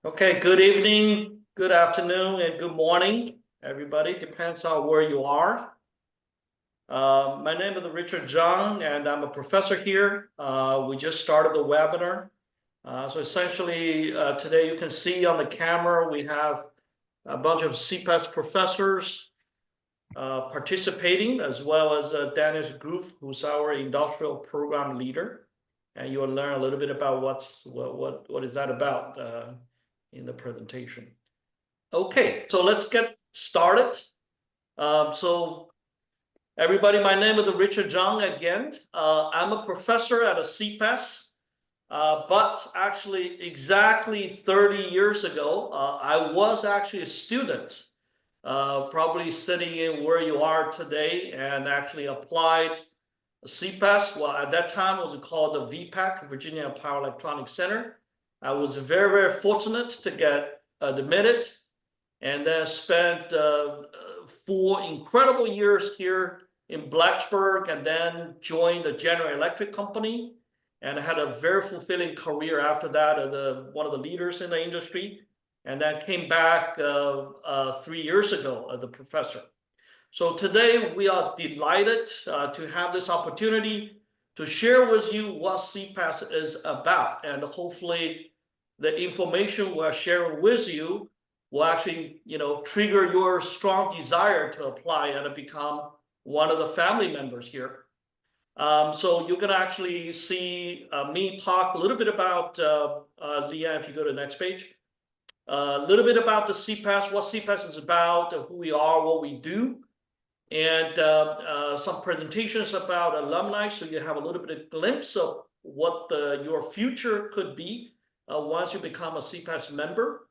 Okay, good evening, good afternoon, and good morning, everybody. Depends on where you are. My name is Richard Zhang, and I'm a professor here. We just started the webinar. So essentially, today you can see on the camera, we have a bunch of CPES professors participating, as well as Dennis Groove, who's our industrial program leader. And you will learn a little bit about what is that about in the presentation. Okay, so let's get started. So everybody, my name is Richard Zhang again. I'm a professor at a CPES, but actually exactly 30 years ago, I was actually a student, probably sitting in where you are today, and actually applied CPES. Well, at that time it was called the VPAC, Virginia Power Electronics Center. I was very, very fortunate to get admitted, and then spent 4 incredible years here in Blacksburg, and then joined the General Electric company, and had a very fulfilling career after that as one of the leaders in the industry, and then came back 3 years ago as a professor. So today we are delighted to have this opportunity to share with you what CPES is about, and hopefully the information we're sharing with you will actually, trigger your strong desire to apply and to become one of the family members here. So you're going to actually see me talk a little bit about, Leah, if you go to the next page, a little bit about the CPES, what CPES is about, who we are, what we do, and some presentations about alumni, so you have a little bit of glimpse of what your future could be once you become a CPES member.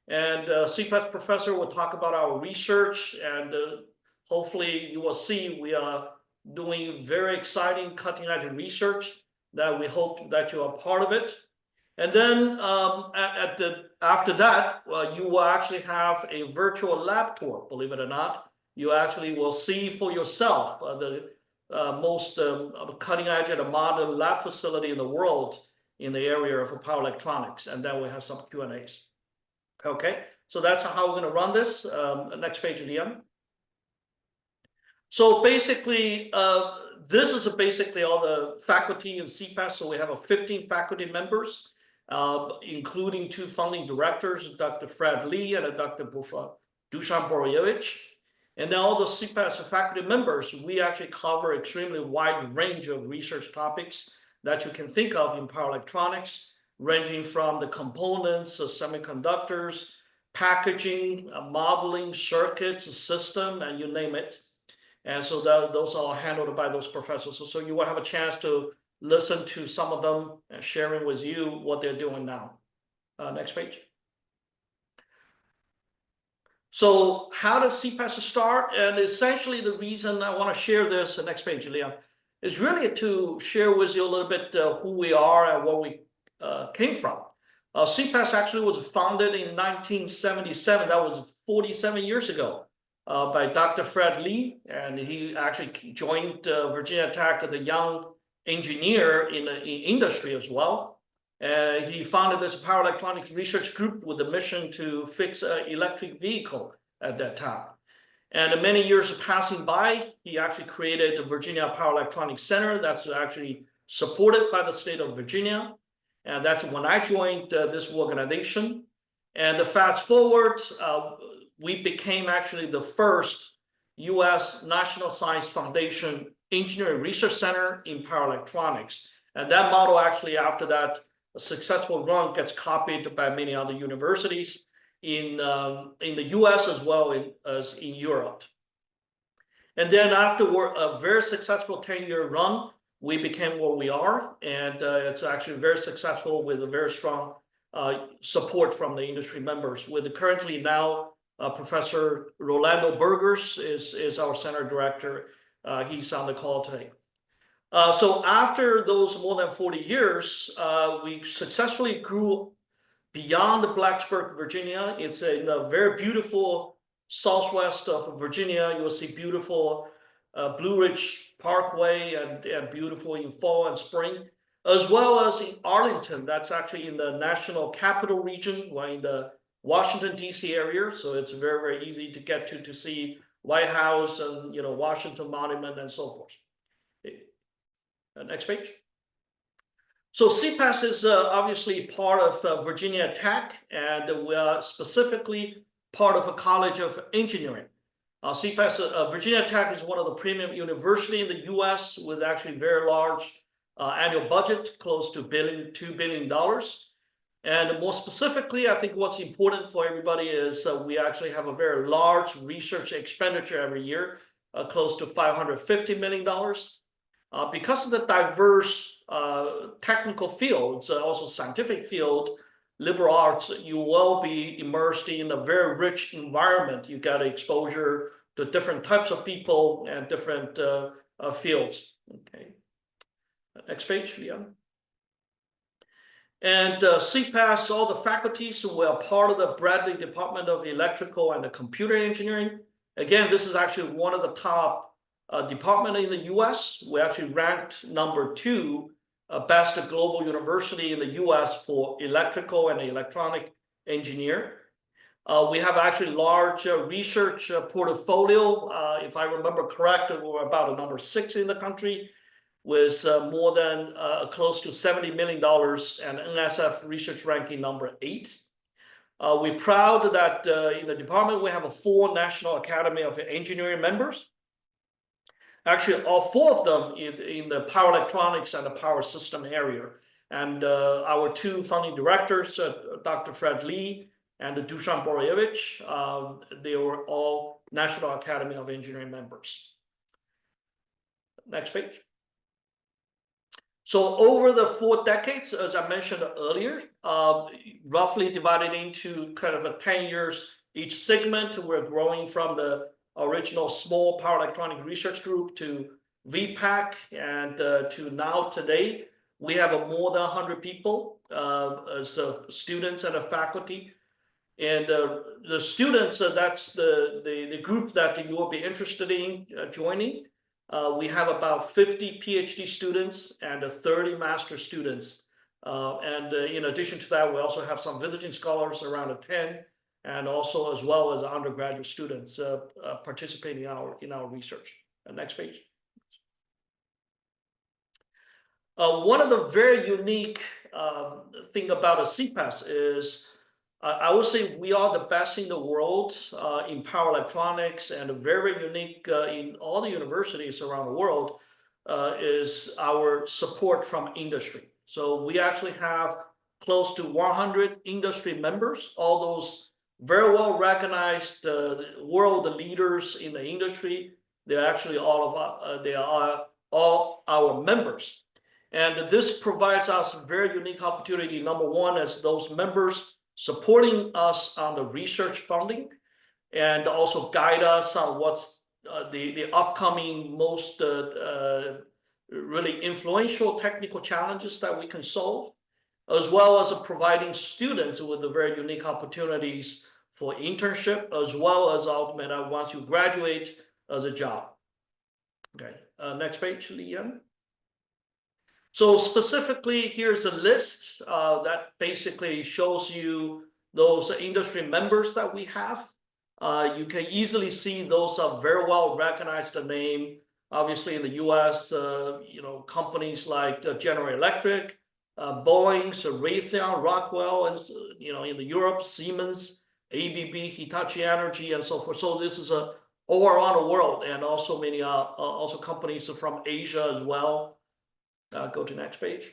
And CPES professor will talk about our research, and hopefully you will see we are doing very exciting cutting-edge research that we hope that you are part of it. And then after that, you will actually have a virtual lab tour, believe it or not. You actually will see for yourself the most cutting-edge and modern lab facility in the world in the area of power electronics. And then we have some Q&As. Okay, so that's how we're going to run this. Next page, Liam. So basically, this is basically all the faculty in CPES. So we have 15 faculty members, including 2 founding directors, Dr. Fred Lee and Dr. Dusan Boroyevich. And then all the CPES faculty members, we actually cover extremely wide range of research topics that you can think of in power electronics, ranging from the components, semiconductors, packaging, modeling, circuits, system, and you name it. And so those are all handled by those professors. So you will have a chance to listen to some of them and sharing with you what they're doing now. Next page. So how does CPES start? And essentially the reason I want to share this, next page, Leah, is really to share with you a little bit who we are and where we came from. CPES actually was founded in 1977. That was 47 years ago by Dr. Fred Lee. And he actually joined Virginia Tech as a young engineer in industry as well. He founded this power electronics research group with the mission to fix an electric vehicle at that time. And many years passing by, he actually created the Virginia Power Electronics Center that's actually supported by the state of Virginia. And that's when I joined this organization. And fast forward, we became actually the first U.S. National Science Foundation Engineering Research Center in power electronics. And that model actually, after that, a successful run gets copied by many other universities in the US as well as in Europe. And then after a very successful 10-year run, we became what we are. And it's actually very successful with a very strong support from the industry members. With currently now Professor Rolando Burgers is our center director. He's on the call today. So after those more than 40 years, we successfully grew beyond Blacksburg, Virginia. It's in a very beautiful southwest of Virginia. You'll see beautiful Blue Ridge Parkway and beautiful in fall and spring. as well as in Arlington. That's actually in the National Capital Region. We're in the Washington, D.C. area, so it's very, very easy to get to see White House and Washington Monument and so forth. Next page. So CPES is obviously part of Virginia Tech, and we are specifically part of a College of Engineering. CPES, Virginia Tech is one of the premium universities in the U.S. with actually very large annual budget, close to $2 billion. And more specifically, I think what's important for everybody is we actually have a very large research expenditure every year, close to $550 million. Because of the diverse technical fields, also scientific field, liberal arts, you will be immersed in a very rich environment. You get exposure to different types of people and different fields. Okay. Next page, Leon. And CPES, all the faculties who are part of the Bradley Department of Electrical and Computer Engineering. Again, this is actually one of the top department in the U.S. We actually ranked #2 best global university in the U.S. for electrical and electronic engineer. We have actually large research portfolio. If I remember correctly, we're about #6 in the country, with more than close to $70 million, and NSF research ranking #8. We're proud that in the department we have 4 National Academy of Engineering members. Actually, all 4 of them is in the power electronics and the power system area. And our 2 founding directors, Dr. Fred Lee and Dusan Boroyevich, they were all National Academy of Engineering members. Next page. So over the 4 decades, as I mentioned earlier, roughly divided into kind of 10 years each segment, we're growing from the original small power electronic research group to VPAC, and to now today, we have more than 100 people as students and faculty. And the students, that's the group that you will be interested in joining. We have about 50 PhD students and 30 master students. And in addition to that, we also have some visiting scholars, around 10, and also as well as undergraduate students participating in our research. Next page. One of the very unique thing about a CPES is I would say we are the best in the world in power electronics, and very unique in all the universities around the world is our support from industry. So we actually have close to 100 industry members, all those very well recognized world leaders in the industry. They're actually they are all our members. And this provides us a very unique opportunity. #1 as those members supporting us on the research funding, and also guide us on what's the upcoming most really influential technical challenges that we can solve, as well as providing students with the very unique opportunities for internship, as well as ultimately once you graduate, as a job. Okay, next page, Leanne. So specifically, here's a list that basically shows you those industry members that we have. You can easily see those are very well recognized name. Obviously, in the U.S., companies like General Electric, Boeing, Raytheon, Rockwell, and in the Europe, Siemens, ABB, Hitachi Energy, and so forth. So this is all around the world, and also many also companies from Asia as well. Go to next page.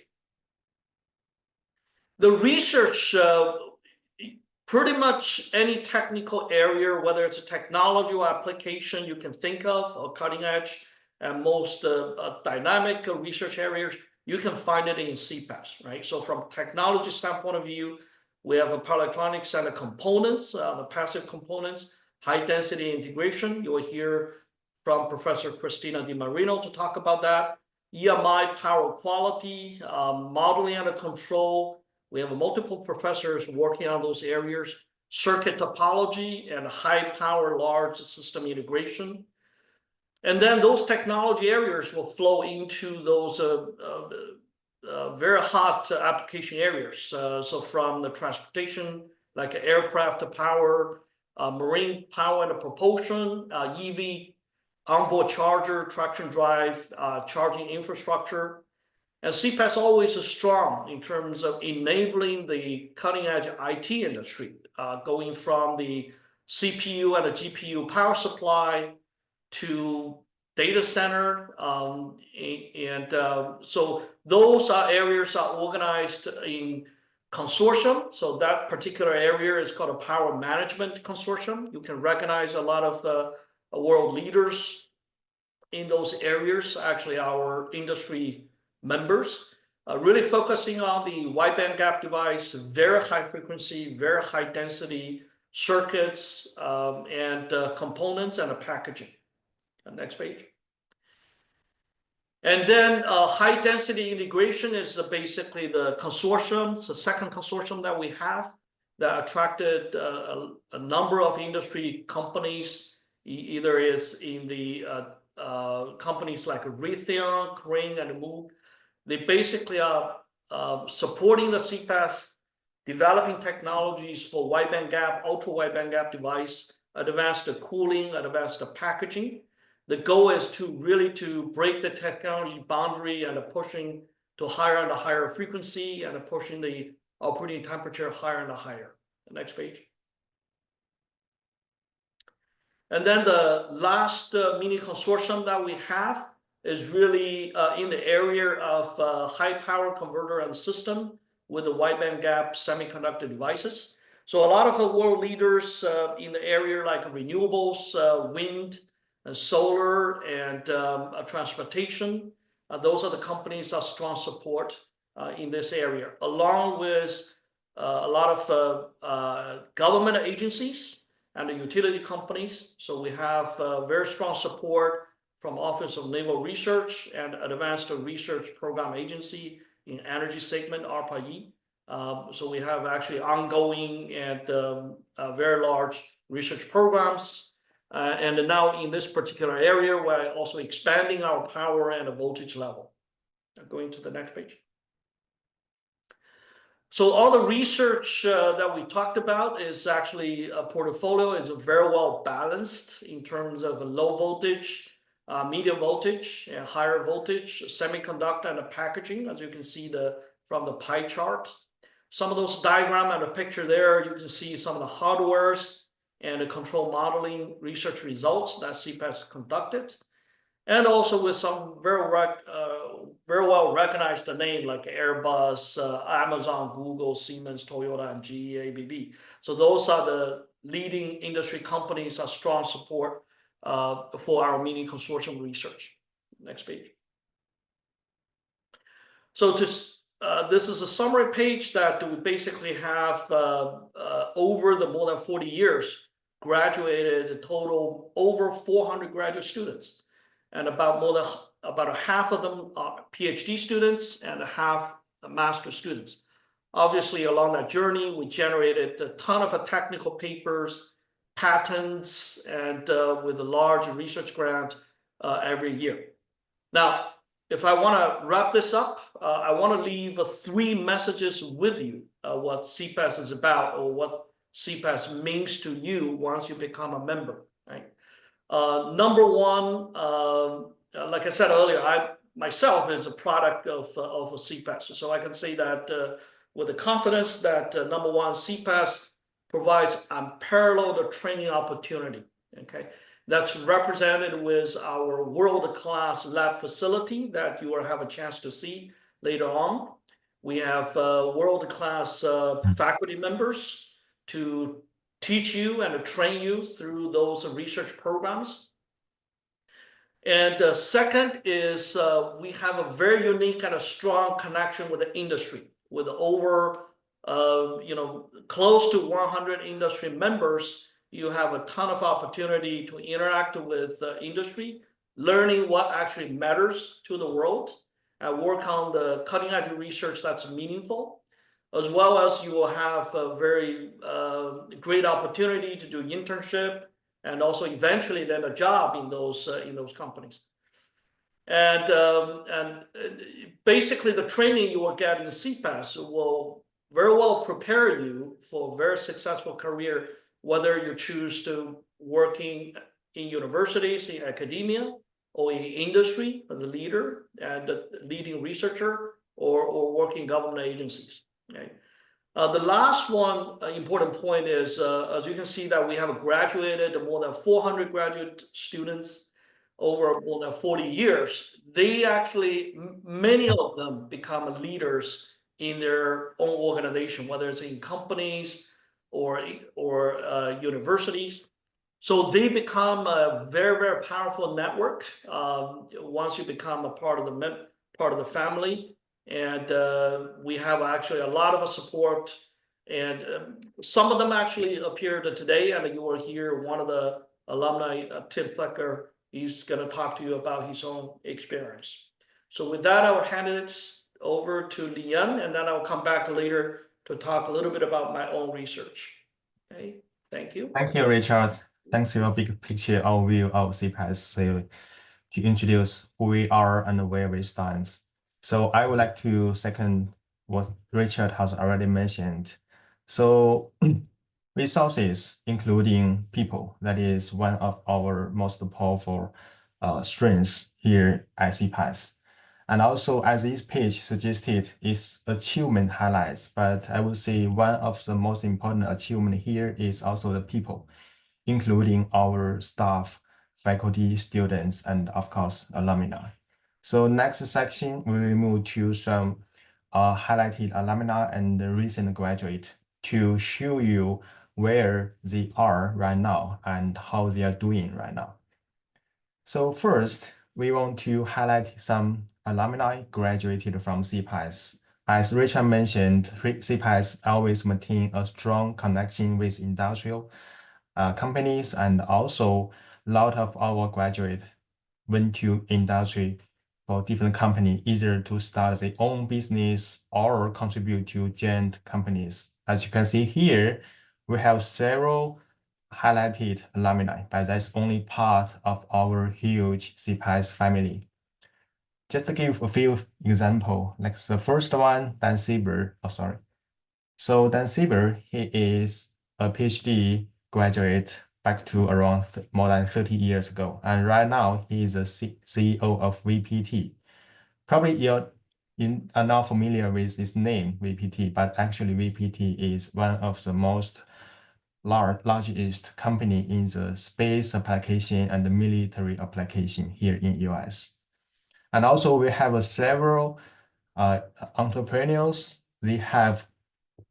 The research, pretty much any technical area, whether it's a technology or application you can think of, or cutting edge, and most dynamic research areas, you can find it in CPES, right? So from technology standpoint of view, we have a power electronics and the components, the passive components, high density integration. You will hear from Professor Christina DiMarino to talk about that. EMI, power quality, modeling and control. We have multiple professors working on those areas. Circuit topology and high power large system integration. And then those technology areas will flow into those very hot application areas. So from the transportation, like aircraft power, marine power and propulsion, EV, onboard charger, traction drive, charging infrastructure. And CPES always is strong in terms of enabling the cutting edge IT industry, going from the CPU and the GPU power supply to data center. So those areas are organized in consortium. So that particular area is called a power management consortium. You can recognize a lot of world leaders in those areas, actually our industry members, really focusing on the wide bandgap device, very high frequency, very high density circuits and components and packaging. Next page. And then high density integration is basically the consortium. It's the second consortium that we have that attracted a number of industry companies, either is in the companies like Raytheon, Crane, and Moog. They basically are supporting the CPES, developing technologies for wide bandgap, ultra wide bandgap device, advanced cooling, advanced packaging. The goal is to really to break the technology boundary and pushing to higher and higher frequency and pushing the operating temperature higher and higher. The next page. And then the last mini consortium that we have is really in the area of high power converter and system with the wide bandgap semiconductor devices. So a lot of the world leaders in the area like renewables, wind, and solar, and transportation. Those are the companies that strong support in this area, along with a lot of government agencies and the utility companies. So we have very strong support from Office of Naval Research and Advanced Research Program Agency in energy segment, ARPA-E. So we have actually ongoing and very large research programs. And now in this particular area, we're also expanding our power and voltage level. Going to the next page. So all the research that we talked about is actually a portfolio is very well balanced in terms of low voltage, medium voltage, and higher voltage, semiconductor and packaging, as you can see from the pie chart. Some of those diagram and the picture there, you can see some of the hardwares and the control modeling research results that CPES conducted, and also with some very well recognized name like Airbus, Amazon, Google, Siemens, Toyota, and GE, ABB. So those are the leading industry companies that strong support for our mini consortium research. Next page. So this is a summary page that we basically have over the more than 40 years graduated a total over 400 graduate students, and about half of them are PhD students and half master students. Obviously, along that journey, we generated a ton of technical papers, patents, and with a large research grant every year. Now, if I want to wrap this up, I want to leave 3 messages with you, what CPES is about or what CPES means to you once you become a member. Right? Number one, like I said earlier, I myself is a product of CPES. So I can say that with the confidence that number one, CPES provides unparalleled training opportunity. Okay. That's represented with our world-class lab facility that you will have a chance to see later on. We have world-class faculty members to teach you and to train you through those research programs. And second is we have a very unique and a strong connection with the industry, with over close to 100 industry members. You have a ton of opportunity to interact with industry, learning what actually matters to the world, and work on the cutting edge research that's meaningful, as well as you will have a very great opportunity to do internship and also eventually then a job in those companies. And basically the training you will get in CPES will very well prepare you for a very successful career, whether you choose to working in universities, in academia, or in industry as a leader and a leading researcher, or working in government agencies. Okay. The last one important point is, as you can see that we have graduated more than 400 graduate students over more than 40 years. They actually, many of them become leaders in their own organization, whether it's in companies or universities. So they become a very, very powerful network once you become a part of the family. And we have actually a lot of support. And some of them actually appeared today, and you will hear one of the alumni, Tim Flecker. He's going to talk to you about his own experience. So with that, I will hand it over to Lian, and then I'll come back later to talk a little bit about my own research. Okay, thank you. Thank you, Richard. Thanks for your big picture overview of CPES theory to introduce who we are and where we stand. So I would like to second what Richard has already mentioned. So resources, including people, that is one of our most powerful strengths here at CPES. And also, as this page suggested, its achievement highlights, but I would say one of the most important achievement here is also the people, including our staff, faculty, students, and of course, alumni. So next section, we will move to some highlighted alumni and recent graduate to show you where they are right now and how they are doing right now. So first, we want to highlight some alumni graduated from CPES. As Richard mentioned, CPES always maintain a strong connection with industrial companies, and also a lot of our graduates went to industry for different companies, either to start their own business or contribute to giant companies. As you can see here, we have several highlighted alumni, but that's only part of our huge CPES family. Just to give a few examples, like the first one, Dan Sieber. Oh, sorry. So Dan Sieber, he is a PhD graduate back to around more than 30 years ago. And right now, he is a CEO of VPT. Probably you're not familiar with this name, VPT, but actually VPT is one of the most largest company in the space application and the military application here in US. And also we have several entrepreneurs. They have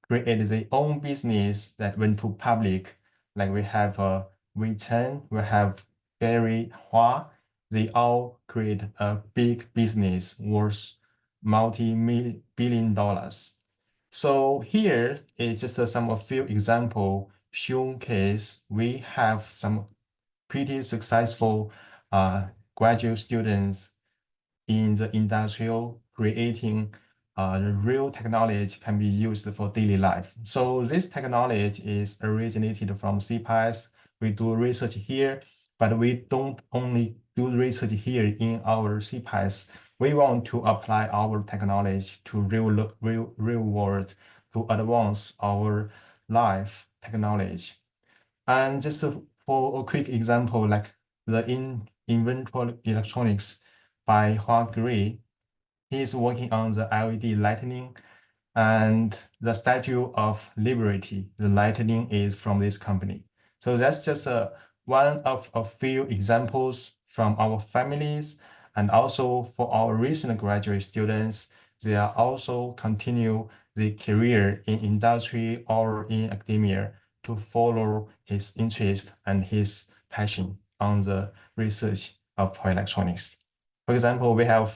created their own business that went to public. Like we have Wei Chen, we have Gary Hua. They all create a big business worth multi-billion dollars. So here is just some of few example showcase. We have some pretty successful graduate students in the industrial creating the real technology can be used for daily life. So this technology is originated from CPES. We do research here, but we don't only do research here in our CPES. We want to apply our technology to real world to advance our life technology. And just for a quick example, like the inventor electronics by Hua Gray, he is working on the LED lightning and the Statue of Liberty. The lightning is from this company. So that's just one of a few examples from our families, and also for our recent graduate students. They are also continue the career in industry or in academia to follow his interest and his passion on the research of power electronics. For example, we have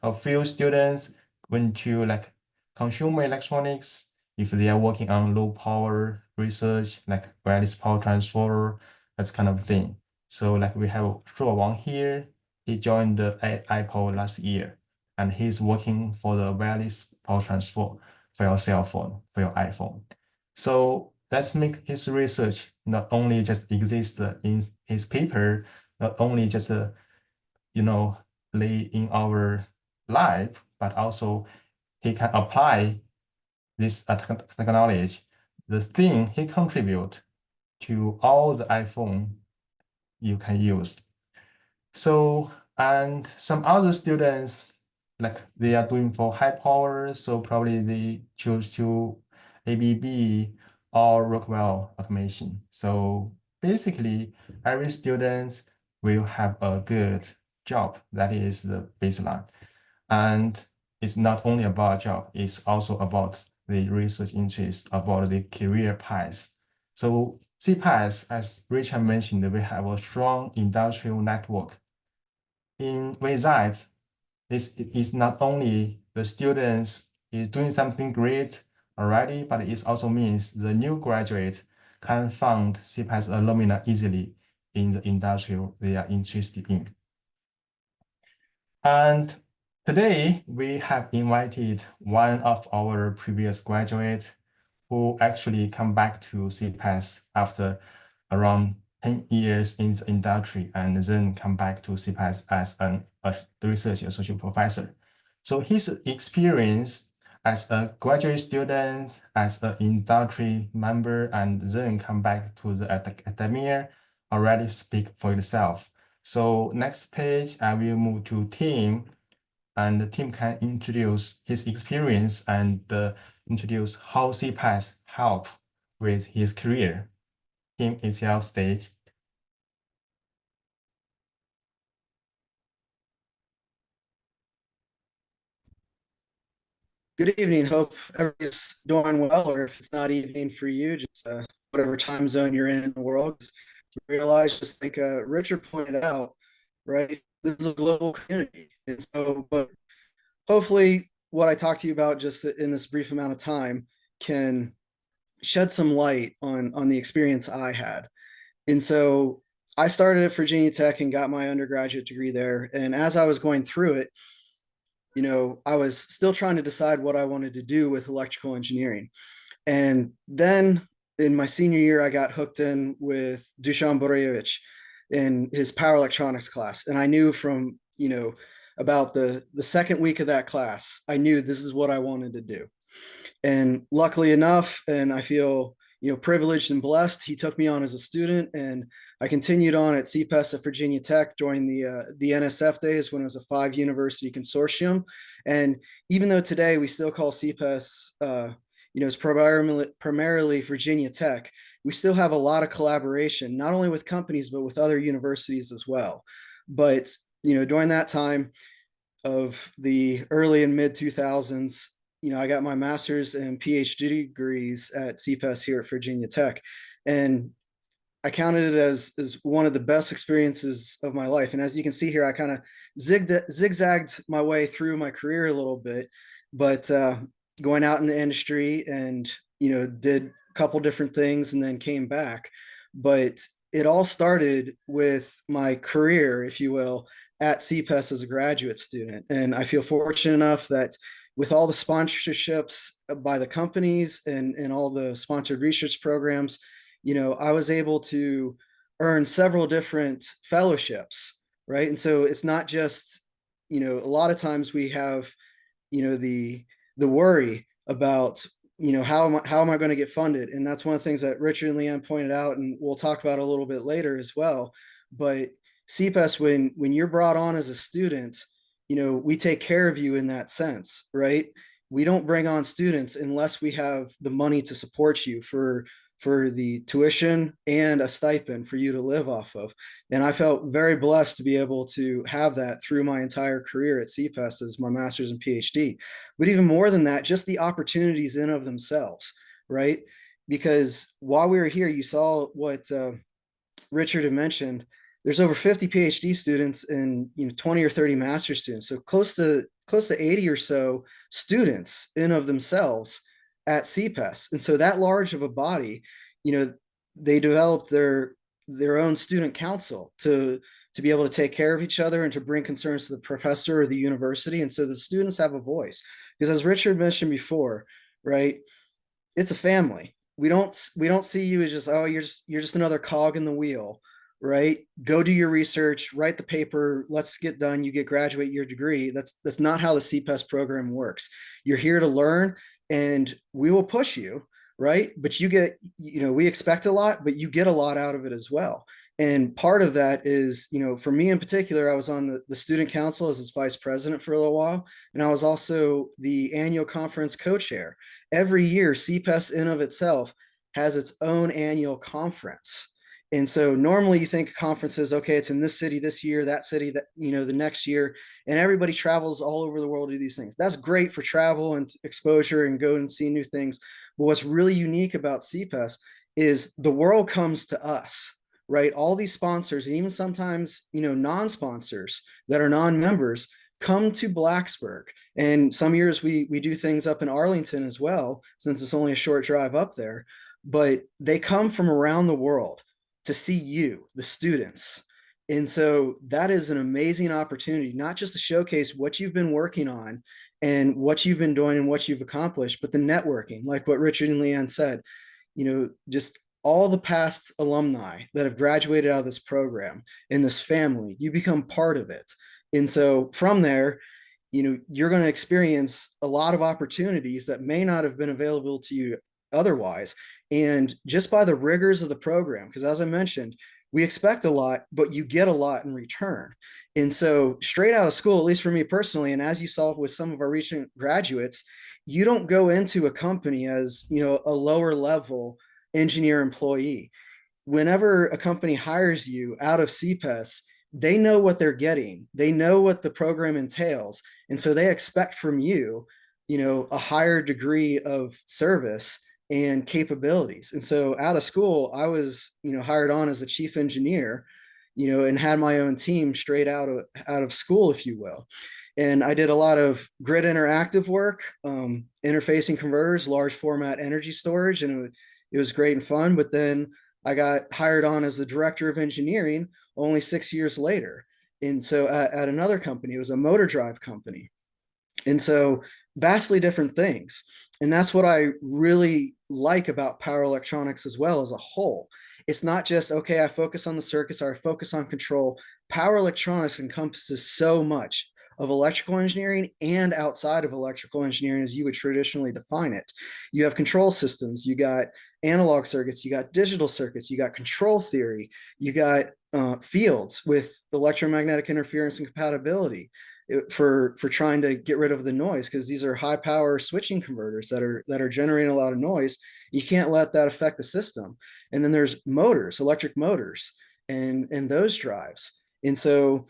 a few students went to like consumer electronics if they are working on low power research, like wireless power transfer, that's kind of thing. So like we have Shuo Wang here, he joined the Apple last year, and he's working for the wireless power transfer for your cell phone, for your iPhone. So let's make his research not only just exist in his paper, not only just only in our life, but also he can apply this technology, the thing he contribute to all the iPhone you can use. So, and some other students, like they are doing for high power, so probably they choose to ABB or Rockwell automation. So basically, every student will have a good job. That is the baseline. And it's not only about job, it's also about the research interest, about the career path. So CPES, as Richard mentioned, we have a strong industrial network. With that, it's not only the students is doing something great already, but it also means the new graduate can find CPES alumni easily in the industry they are interested in. And today we have invited one of our previous graduates who actually come back to CPES after around 10 years in the industry and then come back to CPES as a research associate professor. So his experience as a graduate student, as an industry member, and then come back to the academia already speak for itself. So next page, I will move to Tim, and Tim can introduce his experience and introduce how CPES help with his career. Tim, it's your stage. Good evening. Hope everybody's doing well, or if it's not evening for you, just whatever time zone you're in the world. Just realize, just like Richard pointed out, right? This is a global community, and so, but hopefully, what I talk to you about just in this brief amount of time can shed some light on the experience I had. And so, I started at Virginia Tech and got my undergraduate degree there. And as I was going through it, I was still trying to decide what I wanted to do with electrical engineering. And then in my senior year, I got hooked in with Dusan Borevich in his power electronics class. And I knew from, about the second week of that class, I knew this is what I wanted to do. And luckily enough, and I feel privileged and blessed, he took me on as a student, and I continued on at CPES at Virginia Tech during the NSF days when it was a 5-university consortium. And even though today we still call CPES, it's primarily Virginia Tech, we still have a lot of collaboration, not only with companies, but with other universities as well. But during that time of the early and mid 2000s, I got my master's and PhD degrees at CPES here at Virginia Tech. And I counted it as one of the best experiences of my life. And as you can see here, I kind of zigzagged my way through my career a little bit, but going out in the industry and, did a couple different things and then came back. But it all started with my career, if you will, at CPES as a graduate student. And I feel fortunate enough that with all the sponsorships by the companies and all the sponsored research programs, I was able to earn several different fellowships, right? And so it's not just, a lot of times we have, the worry about, how am I going to get funded? And that's one of the things that Richard and Leanne pointed out, and we'll talk about a little bit later as well. But CPES, when you're brought on as a student, we take care of you in that sense, right? We don't bring on students unless we have the money to support you for the tuition and a stipend for you to live off of. And I felt very blessed to be able to have that through my entire career at CPES as my master's and PhD. But even more than that, just the opportunities in of themselves, right? Because while we were here, you saw what Richard had mentioned. There's over 50 PhD students and 20 or 30 master students. So close to 80 or so students in of themselves at CPES. And so that large of a body, they developed their own student council to be able to take care of each other and to bring concerns to the professor or the university. And so the students have a voice, because as Richard mentioned before, right, it's a family. We don't see you as just, oh, you're just another cog in the wheel, right? Go do your research, write the paper, let's get done, you graduate your degree. That's not how the CPES program works. You're here to learn, and we will push you, right? But you get, we expect a lot, but you get a lot out of it as well. And part of that is, for me in particular, I was on the student council as its vice president for a little while, and I was also the annual conference co-chair. Every year, CPES in of itself has its own annual conference. And so normally you think conferences, okay, it's in this city this year, that city that, the next year, and everybody travels all over the world to do these things. That's great for travel and exposure and go and see new things. But what's really unique about CPES is the world comes to us, right? All these sponsors, and even sometimes, non-sponsors that are non-members, come to Blacksburg. And some years we do things up in Arlington as well, since it's only a short drive up there. But they come from around the world to see you, the students. And so that is an amazing opportunity, not just to showcase what you've been working on and what you've been doing and what you've accomplished, but the networking, like what Richard and Leanne said, just all the past alumni that have graduated out of this program in this family, you become part of it. And so from there, you're going to experience a lot of opportunities that may not have been available to you otherwise. And just by the rigors of the program, because as I mentioned, we expect a lot, but you get a lot in return. And so straight out of school, at least for me personally, and as you saw with some of our recent graduates, you don't go into a company as, a lower level engineer employee. Whenever a company hires you out of CPES, they know what they're getting. They know what the program entails. And so they expect from you, a higher degree of service and capabilities. And so out of school, I was, hired on as a chief engineer, and had my own team straight out of school, if you will. And I did a lot of grid interactive work, interfacing converters, large format energy storage, and it was great and fun. But then I got hired on as the director of engineering only 6 years later. And so at another company, it was a motor drive company. And so vastly different things. And that's what I really like about power electronics as well as a whole. It's not just, okay, I focus on the circuits or I focus on control. Power electronics encompasses so much of electrical engineering and outside of electrical engineering as you would traditionally define it. You have control systems, you got analog circuits, you got digital circuits, you got control theory, you got fields with electromagnetic interference and compatibility for trying to get rid of the noise, because these are high power switching converters that are generating a lot of noise. You can't let that affect the system. And then there's motors, electric motors, and those drives. And so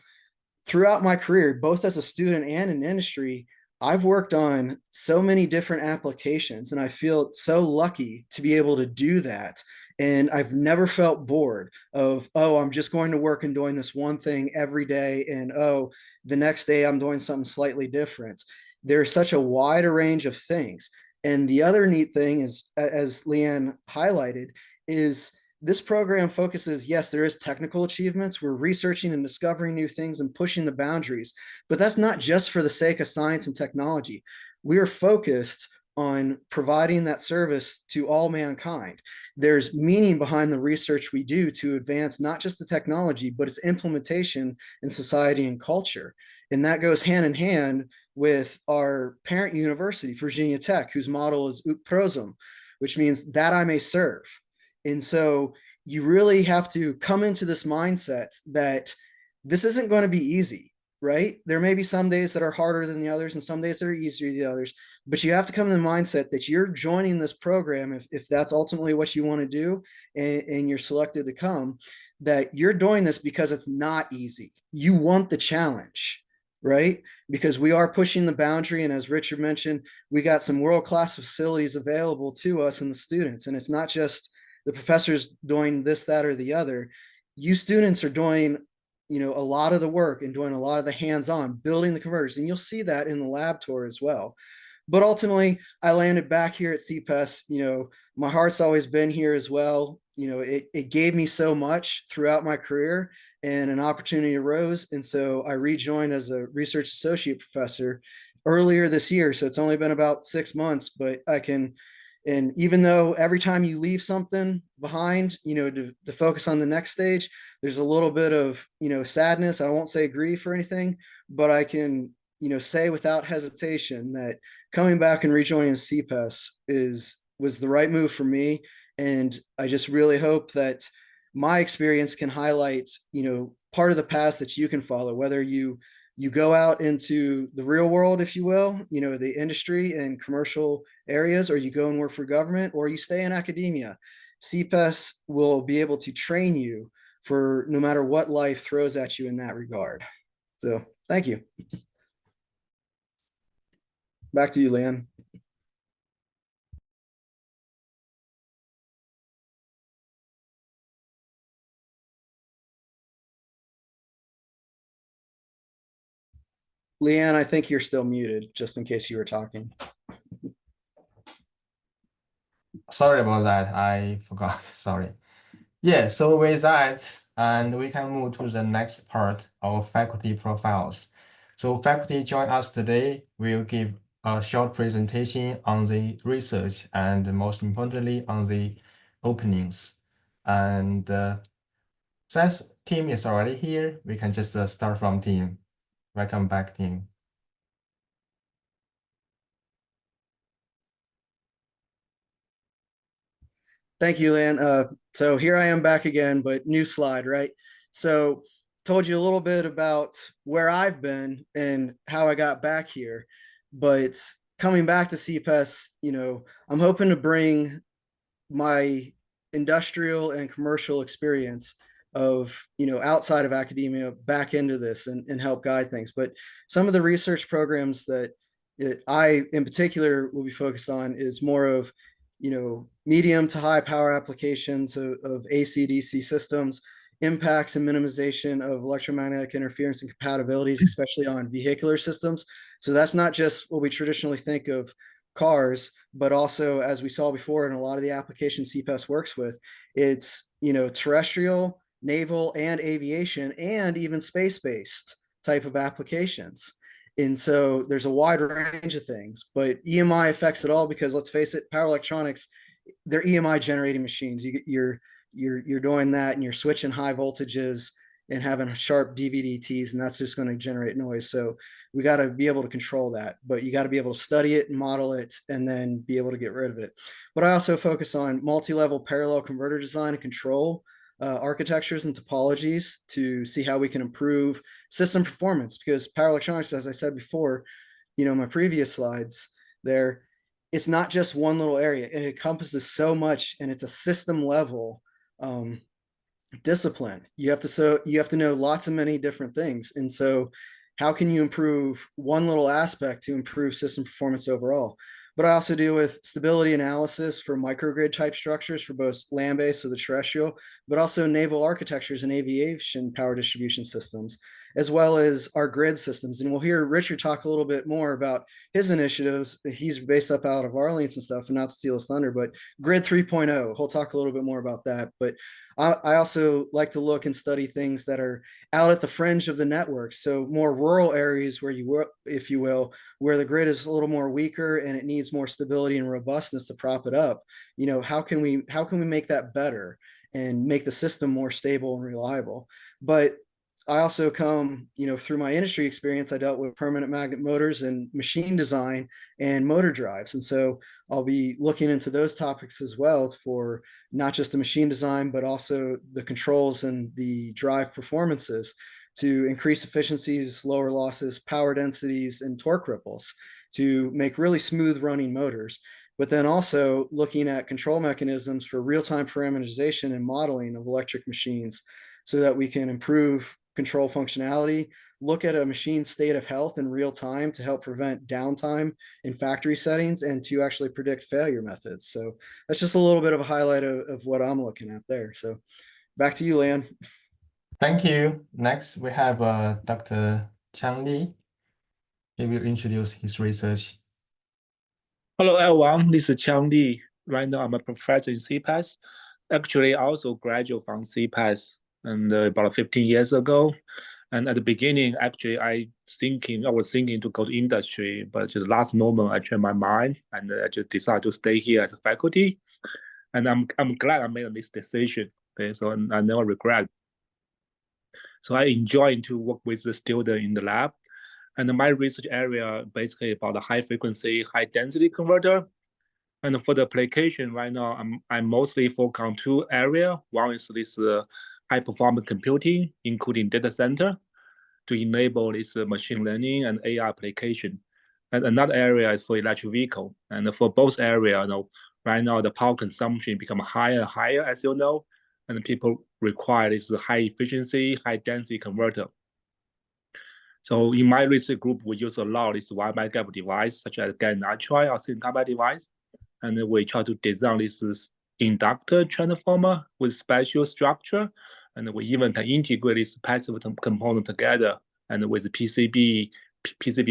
throughout my career, both as a student and in industry, I've worked on so many different applications, and I feel so lucky to be able to do that. And I've never felt bored of, oh, I'm just going to work and doing this one thing every day. And oh, the next day I'm doing something slightly different. There's such a wider range of things. And the other neat thing is, as Leanne highlighted, is this program focuses, yes, there is technical achievements. We're researching and discovering new things and pushing the boundaries, but that's not just for the sake of science and technology. We are focused on providing that service to all mankind. There's meaning behind the research we do to advance not just the technology, but its implementation in society and culture. And that goes hand in hand with our parent university, Virginia Tech, whose model is ut prosum, which means that I may serve. And so you really have to come into this mindset that this isn't going to be easy, right? There may be some days that are harder than the others and some days that are easier than the others, but you have to come in the mindset that you're joining this program, if that's ultimately what you want to do and you're selected to come, that you're doing this because it's not easy. You want the challenge, right? Because we are pushing the boundary. And as Richard mentioned, we got some world-class facilities available to us and the students. And it's not just the professors doing this, that, or the other. You students are doing, a lot of the work and doing a lot of the hands-on building the converters. And you'll see that in the lab tour as well. But ultimately, I landed back here at CPES. My heart's always been here as well. It gave me so much throughout my career, and an opportunity arose. And so I rejoined as a research associate professor earlier this year. So it's only been about 6 months, but I can And even though every time you leave something behind, to focus on the next stage, there's a little bit of, sadness. I won't say grief or anything, but I can, say without hesitation that coming back and rejoining CPES was the right move for me. And I just really hope that my experience can highlight, part of the path that you can follow, whether you go out into the real world, if you will, the industry and commercial areas, or you go and work for government, or you stay in academia. CPES will be able to train you for no matter what life throws at you in that regard. So thank you. Back to you, Leanne. Leanne, I think you're still muted, just in case you were talking. Sorry about that. I forgot. Sorry. Yeah, so with that, and we can move to the next part, our faculty profiles. So faculty join us today will give a short presentation on the research and most importantly on the openings. And since team is already here, we can just start from team. Welcome back, team. Thank you, Lan. So here I am back again, but new slide, right? So told you a little bit about where I've been and how I got back here, but coming back to CPES, I'm hoping to bring my industrial and commercial experience of outside of academia back into this and help guide things. But some of the research programs that I in particular will be focused on is more of medium to high power applications of AC/DC systems, impacts and minimization of electromagnetic interference and compatibilities, especially on vehicular systems. So that's not just what we traditionally think of cars, but also, as we saw before in a lot of the applications CPES works with, it's terrestrial, naval, and aviation, and even space-based type of applications. And so there's a wide range of things, but EMI affects it all because, let's face it, power electronics, they're EMI generating machines. You're doing that, and you're switching high voltages and having sharp DVDTs, and that's just going to generate noise. So we got to be able to control that, but you got to be able to study it and model it and then be able to get rid of it. But I also focus on multi-level parallel converter design and control architectures and topologies to see how we can improve system performance, because power electronics, as I said before, my previous slides there, it's not just one little area. It encompasses so much, and it's a system level discipline. You have to know lots of many different things. And so how can you improve one little aspect to improve system performance overall? But I also deal with stability analysis for microgrid type structures for both land-based, so the terrestrial, but also naval architectures and aviation power distribution systems, as well as our grid systems. And we'll hear Richard talk a little bit more about his initiatives. He's based up out of Arlington and stuff, and not to steal his thunder, but Grid 3.0, he'll talk a little bit more about that. But I also like to look and study things that are out at the fringe of the network. So more rural areas where if you will, where the grid is a little more weaker and it needs more stability and robustness to prop it up. How can we make that better and make the system more stable and reliable? But I also come, through my industry experience, I dealt with permanent magnet motors and machine design and motor drives. And so I'll be looking into those topics as well for not just the machine design, but also the controls and the drive performances to increase efficiencies, lower losses, power densities, and torque ripples to make really smooth running motors. But then also looking at control mechanisms for real-time parameterization and modeling of electric machines so that we can improve control functionality, look at a machine's state of health in real time to help prevent downtime in factory settings, and to actually predict failure methods. So that's just a little bit of a highlight of what I'm looking at there. So back to you, Lan. Thank you. Next, we have Dr. Chang Li. He will introduce his research. Hello, everyone. This is Chang Li. Right now, I'm a professor in CPES. Actually, I also graduated from CPES and about 15 years ago. And at the beginning, actually, I was thinking to go to industry, but at the last moment, I changed my mind and I just decided to stay here as a faculty. And I'm glad I made this decision. Okay, so I never regret. So I enjoy to work with the student in the lab. And my research area basically about the high frequency, high density converter. And for the application right now, I'm mostly focused on two areas. One is this high performance computing, including data center, to enable this machine learning and AI application. And another area is for electric vehicle. And for both areas, right now the power consumption become higher and higher, as you know, and people require this high efficiency, high density converter. So in my research group, we use a lot of this wide bandgap device, such as gallium nitride or silicon carbide device. And we try to design this inductor transformer with special structure. And we even can integrate this passive component together and with PCB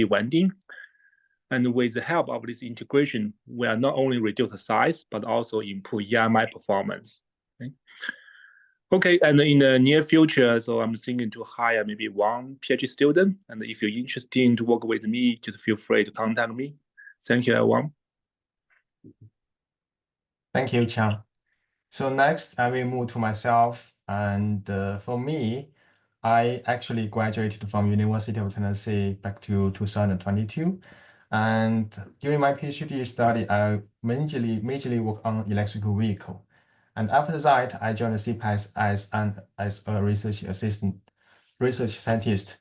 winding. And with the help of this integration, we are not only reduce the size, but also improve EMI performance. Okay, and in the near future, so I'm thinking to hire maybe one PhD student. And if you're interested to work with me, just feel free to contact me. Thank you, everyone. Thank you, Chang. So next, I will move to myself. And for me, I actually graduated from University of Tennessee back to 2022. And during my PhD study, I majorly work on electrical vehicle. And after that, I joined the CPES as a research scientist.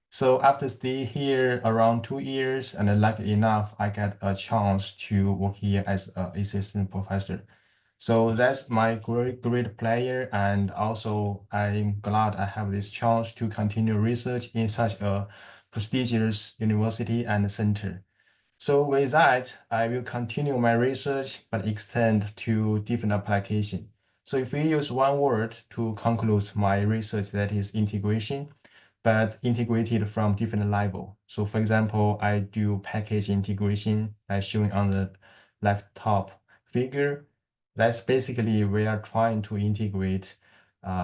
So after stay here around 2 years, and lucky enough, I get a chance to work here as an assistant professor. So that's my great pleasure, and also I'm glad I have this chance to continue research in such a prestigious university and center. So with that, I will continue my research but extend to different application. So if we use one word to conclude my research, that is integration, but integrated from different level. So for example, I do package integration as shown on the left top figure. That's basically we are trying to integrate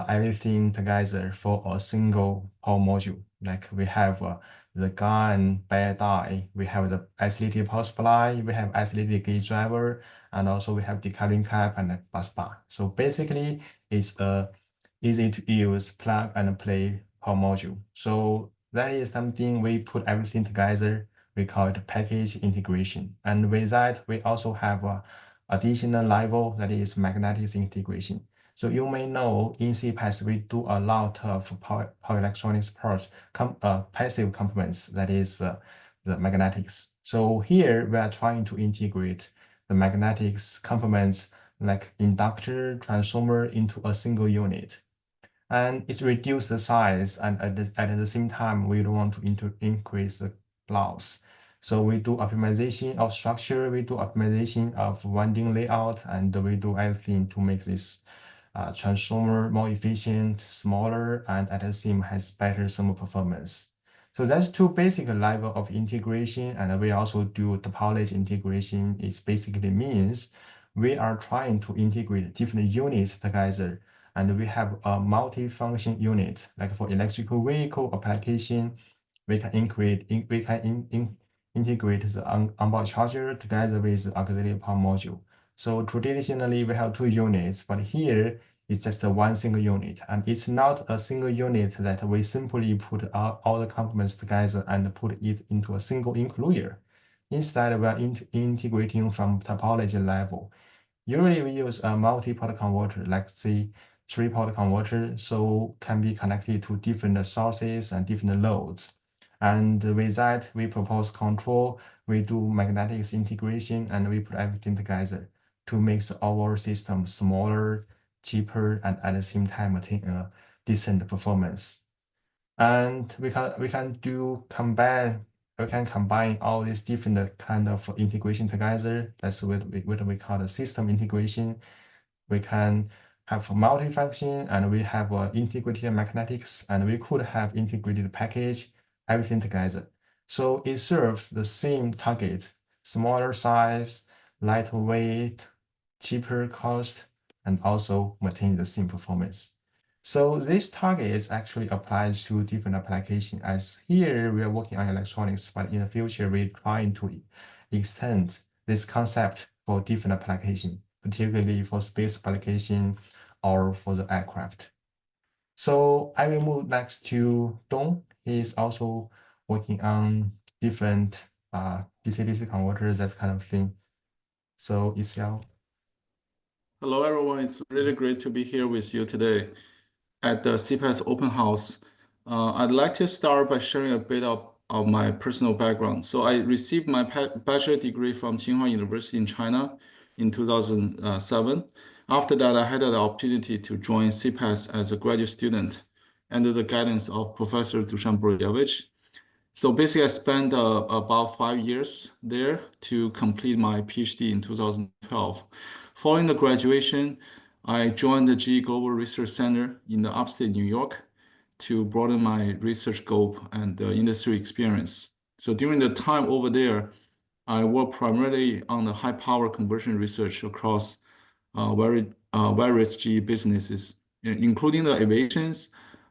everything together for a single power module. Like we have the GAN bare die, we have the isolated power supply, we have isolated gate driver, and also we have decoupling cap and a bus bar. So basically, it's a easy to use plug and play power module. So that is something we put everything together. We call it package integration. And with that, we also have a additional level that is magnetic integration. So you may know in CPES we do a lot of power electronics parts, passive components, that is the magnetics. So here we are trying to integrate the magnetics components like inductor, transformer into a single unit. And it reduces the size, and at the same time, we don't want to increase the loss. So we do optimization of structure, we do optimization of winding layout, and we do everything to make this transformer more efficient, smaller, and at the same has better thermal performance. So that's two basic level of integration, and we also do topology integration. It basically means we are trying to integrate different units together, and we have a multi-function unit. Like for electrical vehicle application, we can integrate the onboard charger together with the auxiliary power module. So traditionally we have two units, but here it's just a one single unit, and it's not a single unit that we simply put all the components together and put it into a single includer. Instead, we are integrating from topology level. Usually we use a multi-port converter, like say 3-port converter, so can be connected to different sources and different loads. And with that, we propose control, we do magnetics integration, and we put everything together to make our system smaller, cheaper, and at the same time attain a decent performance. And we can combine all these different kind of integration together. That's what we call the system integration. We can have multi-function, and we have integrated magnetics, and we could have integrated package, everything together. So it serves the same target: smaller size, lighter weight, cheaper cost, and also maintain the same performance. So this target is actually applied to different applications. As here we are working on electronics, but in the future we're trying to extend this concept for different applications, particularly for space application or for the aircraft. So I will move next to Dong. He is also working on different DC-DC converters, that kind of thing. So Isiao. Hello, everyone. It's really great to be here with you today at the CPES Open House. I'd like to start by sharing a bit of my personal background. So I received my bachelor degree from Tsinghua University in China in 2007. After that, I had the opportunity to join CPES as a graduate student under the guidance of Professor Dusan Borjevich. So basically, I spent about 5 years there to complete my PhD in 2012. Following the graduation, I joined the GE Global Research Center in the upstate New York to broaden my research scope and industry experience. So during the time over there, I worked primarily on the high power conversion research across various GE businesses, including the aviations,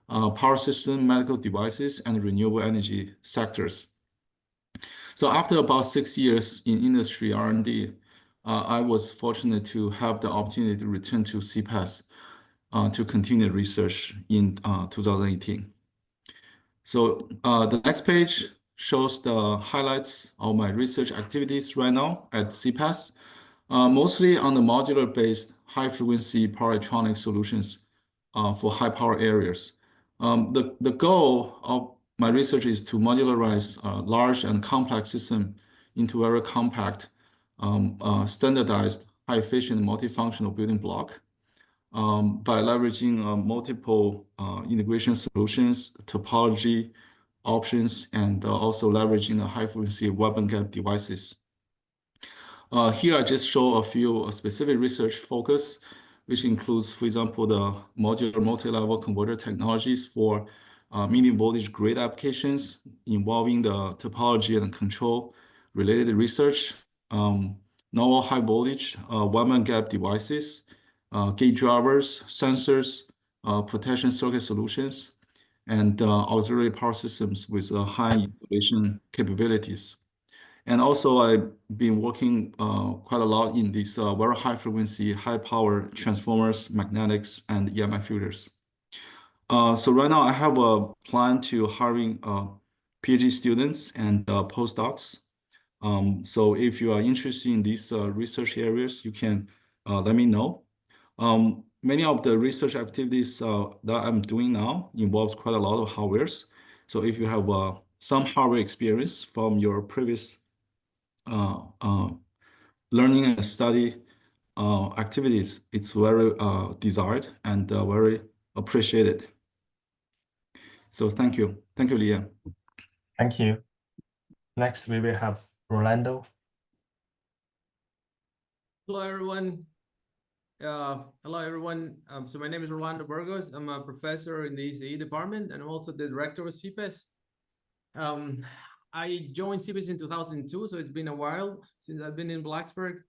power system, medical devices, and renewable energy sectors. So after about 6 years in industry R&D, I was fortunate to have the opportunity to return to CPES to continue research in 2018. So the next page shows the highlights of my research activities right now at CPES, mostly on the modular-based high-frequency power electronic solutions for high-power areas. The goal of my research is to modularize large and complex system into very compact, standardized, high-efficient, multifunctional building block by leveraging multiple integration solutions, topology options, and also leveraging high-frequency wide bandgap devices. Here I just show a few specific research focus, which includes, for example, the modular multi-level converter technologies for medium voltage grid applications involving the topology and control related research, novel high voltage wide bandgap devices, gate drivers, sensors, protection circuit solutions, and auxiliary power systems with high integration capabilities. And also, I've been working quite a lot in these very high frequency, high power transformers, magnetics, and EMI filters. So right now, I have a plan to hiring PhD students and postdocs. So if you are interested in these research areas, you can let me know. Many of the research activities that I'm doing now involves quite a lot of hardwares. So if you have some hardware experience from your previous learning and study activities, it's very desired and very appreciated. So thank you. Thank you, Liam. Thank you. Next, we will have Rolando. Hello, everyone. Hello, everyone. So my name is Rolando Burgos. I'm a professor in the ECE department, and I'm also the director of CPES. I joined CPES in 2002, so it's been a while since I've been in Blacksburg.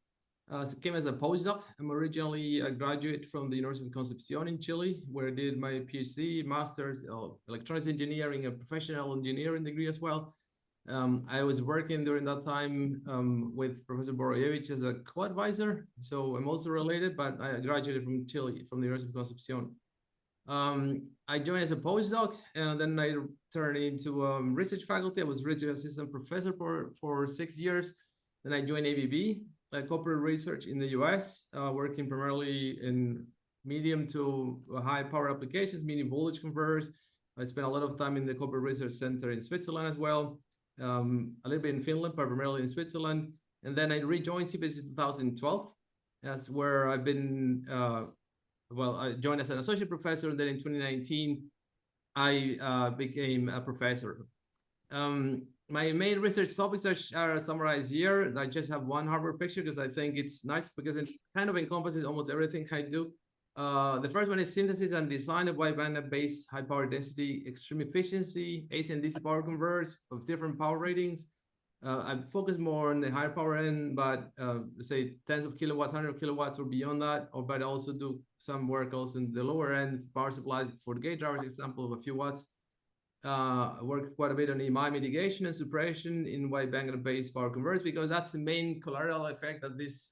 Came as a postdoc. I'm originally a graduate from the University of Concepcion in Chile, where I did my PhD, master's of electronics engineering, a professional engineering degree as well. I was working during that time with Professor Borjevich as a co-advisor, so I'm also related, but I graduated from Chile, from the University of Concepcion. I joined as a postdoc, and then I turned into research faculty. I was research assistant professor for 6 years. Then I joined ABB, corporate research in the US, working primarily in medium to high power applications, medium voltage converters. I spent a lot of time in the corporate research center in Switzerland as well. A little bit in Finland, but primarily in Switzerland. And then I rejoined CPES in 2012. That's where I've been, I joined as an associate professor, and then in 2019, I became a professor. My main research topics are summarized here. I just have one hardware picture because I think it's nice because it kind of encompasses almost everything I do. The first one is synthesis and design of wide bandgap-based high power density, extreme efficiency, AC and DC power converters of different power ratings. I focus more on the higher power end, but say tens of kilowatts, 100 kilowatts or beyond that, but I also do some work also in the lower end power supplies for the gate drivers, example of a few watts. Work quite a bit on EMI mitigation and suppression in wide bandgap-based power converters, because that's the main collateral effect that these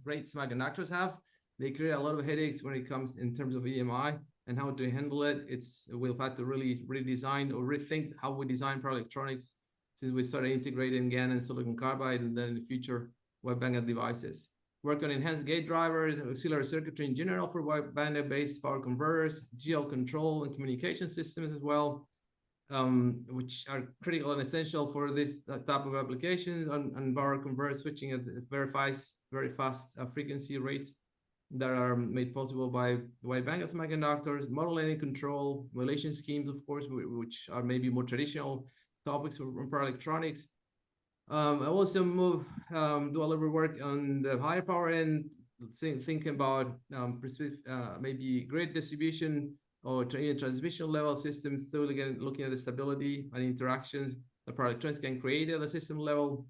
great semiconductors have. They create a lot of headaches when it comes in terms of EMI and how to handle it. We've had to really redesign or rethink how we design power electronics since we started integrating GaN and silicon carbide, and then in the future wide bandgap devices. Work on enhanced gate drivers and auxiliary circuitry in general for wide bandgap-based power converters, GL control and communication systems as well, which are critical and essential for this type of applications, and power converter switching at very fast frequency rates that are made possible by wide bandgap semiconductors, model laning control, relation schemes, of course, which are maybe more traditional topics for power electronics. I also do a little bit of work on the higher power end, thinking about maybe grid distribution or transmission level systems, so again, looking at the stability and interactions that power electronics can create at the system level.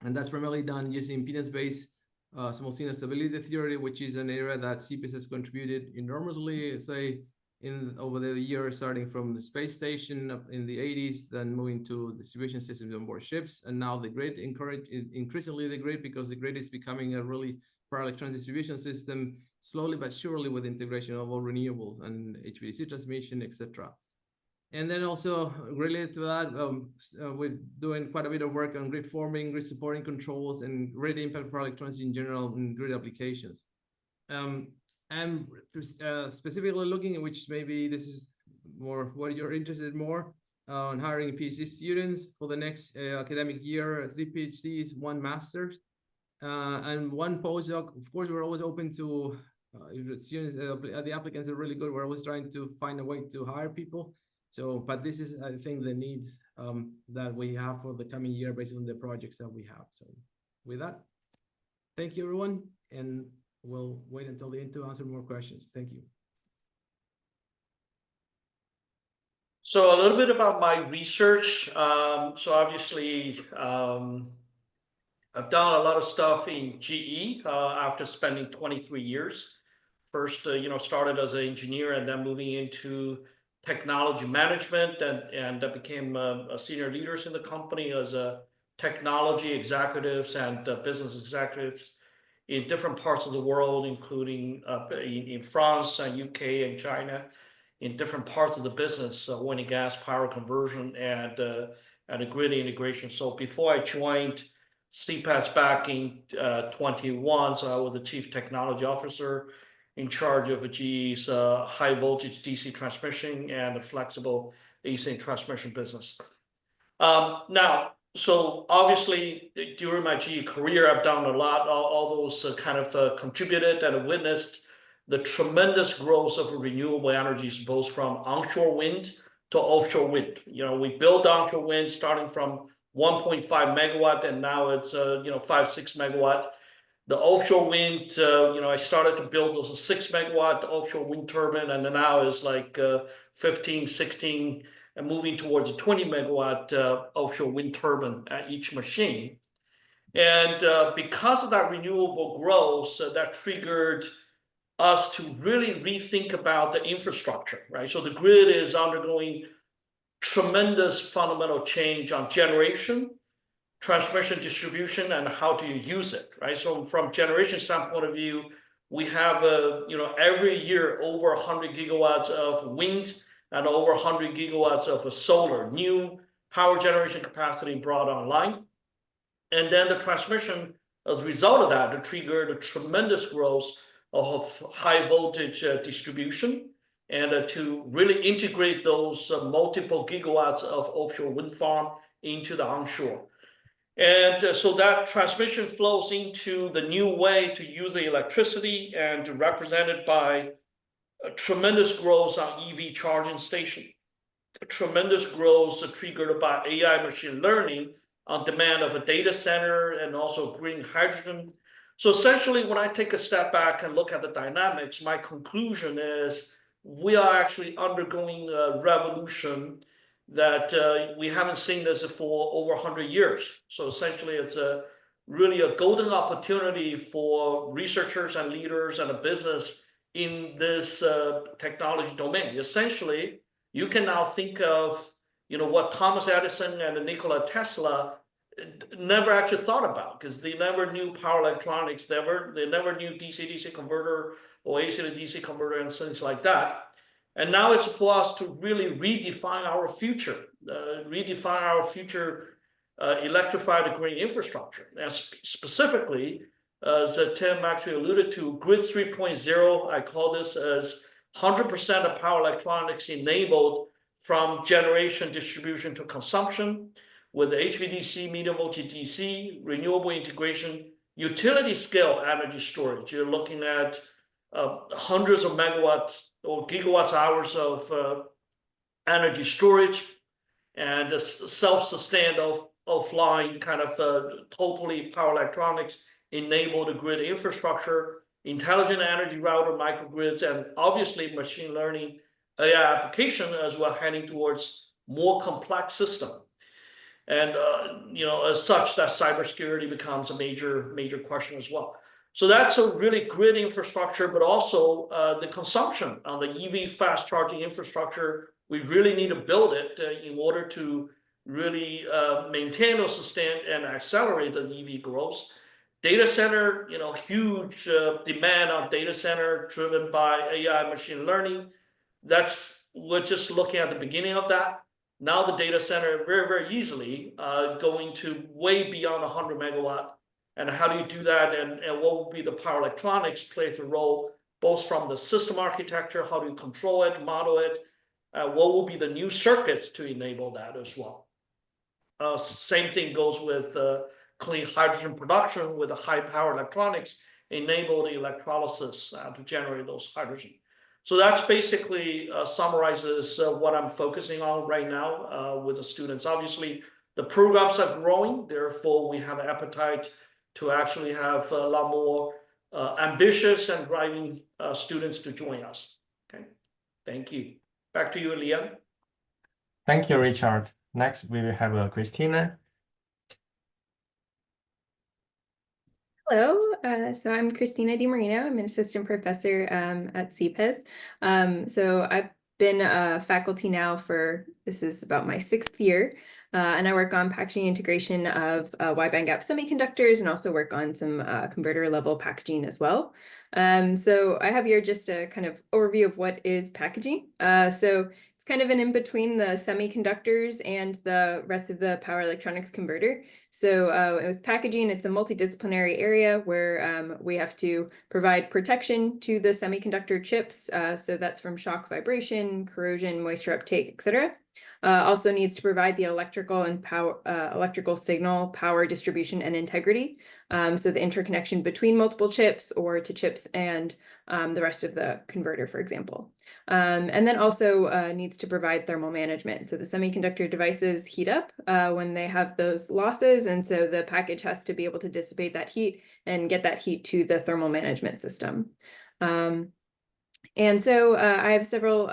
And that's primarily done using impedance-based small signal stability theory, which is an area that CPES has contributed enormously, say, over the years, starting from the space station up in the 80s, then moving to distribution systems on board ships, and now the grid, increasingly the grid, because the grid is becoming a really power electronics distribution system, slowly but surely, with integration of all renewables and HVDC transmission, etc. And then also related to that, we're doing quite a bit of work on grid forming, grid supporting controls, and grid impact power electronics in general in grid applications. I'm specifically looking at, which maybe this is more what you're interested more on, hiring PhD students for the next academic year, 3 PhDs, 1 master's, and 1 postdoc. Of course, we're always open to if the students, the applicants are really good. We're always trying to find a way to hire people. So, but this is, I think, the needs that we have for the coming year based on the projects that we have. So with that, thank you, everyone. And we'll wait until the end to answer more questions. Thank you. So a little bit about my research. So obviously, I've done a lot of stuff in GE after spending 23 years. First, started as an engineer and then moving into technology management, and I became a senior leaders in the company as a technology executives and business executives in different parts of the world, including in France and UK and China, in different parts of the business, oil and gas, power conversion, and a grid integration. So before I joined CPES back in 21, so I was the chief technology officer in charge of GE's high voltage DC transmission and a flexible AC transmission business. Now, so obviously during my GE career, I've done a lot, all those kind of contributed and witnessed the tremendous growth of renewable energies, both from onshore wind to offshore wind. We built onshore wind starting from 1.5 megawatt, and now it's 5-6 megawatt. The offshore wind, I started to build those 6 megawatt offshore wind turbine, and then now is like 15, 16, and moving towards a 20 megawatt offshore wind turbine at each machine. And because of that renewable growth, that triggered us to really rethink about the infrastructure, right? So the grid is undergoing tremendous fundamental change on generation, transmission, distribution, and how do you use it, right? So from generation standpoint of view, we have every year over 100 gigawatts of wind and over 100 gigawatts of solar, new power generation capacity brought online. And then the transmission, as a result of that, triggered a tremendous growth of high voltage distribution, and to really integrate those multiple gigawatts of offshore wind farm into the onshore. And so that transmission flows into the new way to use the electricity, and represented by a tremendous growth on EV charging station, a tremendous growth triggered by AI machine learning on demand of a data center, and also green hydrogen. So essentially, when I take a step back and look at the dynamics, my conclusion is we are actually undergoing a revolution that we haven't seen this for over 100 years. So essentially, it's really a golden opportunity for researchers and leaders and a business in this technology domain. Essentially, you can now think of what Thomas Edison and Nikola Tesla never actually thought about, because they never knew power electronics, they never knew DC-DC converter or AC to DC converter and things like that. And now it's for us to really redefine our future, electrified grid infrastructure. And specifically, as Tim actually alluded to, Grid 3.0, I call this as 100% of power electronics enabled from generation, distribution to consumption, with HVDC, medium voltage DC, renewable integration, utility scale energy storage. You're looking at hundreds of megawatts or gigawatts hours of energy storage, and a self-sustained offline kind of totally power electronics enabled grid infrastructure, intelligent energy router, microgrids, and obviously machine learning AI application as we're heading towards more complex system. And as such, that cybersecurity becomes a major question as well. So that's a really grid infrastructure, but also the consumption on the EV fast charging infrastructure. We really need to build it in order to really maintain or sustain and accelerate the EV growth. Data center, huge demand on data center driven by AI machine learning. We're just looking at the beginning of that. Now the data center very easily going to way beyond 100 megawatt. And how do you do that? And what will be the power electronics play the role, both from the system architecture, how do you control it, model it? What will be the new circuits to enable that as well? Same thing goes with clean hydrogen production with a high power electronics enable the electrolysis to generate those hydrogen. So that's basically summarizes what I'm focusing on right now with the students. Obviously, the programs are growing, therefore we have an appetite to actually have a lot more ambitious and driving students to join us. Okay, thank you. Back to you, Liam. Thank you, Richard. Next, we will have Christina. Hello, so I'm Christina DiMarino. I'm an assistant professor at CPES. So I've been a faculty now this is about my 6th year, and I work on packaging integration of wide bandgap semiconductors and also work on some converter level packaging as well. So I have here just a kind of overview of what is packaging. So it's kind of an in-between the semiconductors and the rest of the power electronics converter. So with packaging, it's a multidisciplinary area where we have to provide protection to the semiconductor chips. So that's from shock, vibration, corrosion, moisture uptake, etc. Also needs to provide the electrical and electrical signal, power distribution, and integrity. So the interconnection between multiple chips or to chips and the rest of the converter, for example. And then also needs to provide thermal management. So the semiconductor devices heat up when they have those losses. And so the package has to be able to dissipate that heat and get that heat to the thermal management system. And so I have several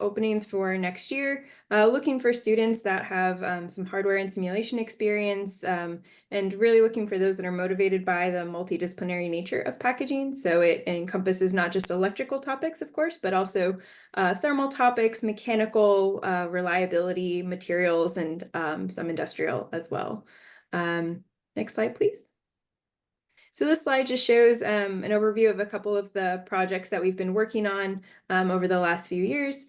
openings for next year, looking for students that have some hardware and simulation experience, and really looking for those that are motivated by the multidisciplinary nature of packaging. So it encompasses not just electrical topics, of course, but also thermal topics, mechanical, reliability, materials, and some industrial as well. Next slide, please. So this slide just shows an overview of a couple of the projects that we've been working on over the last few years.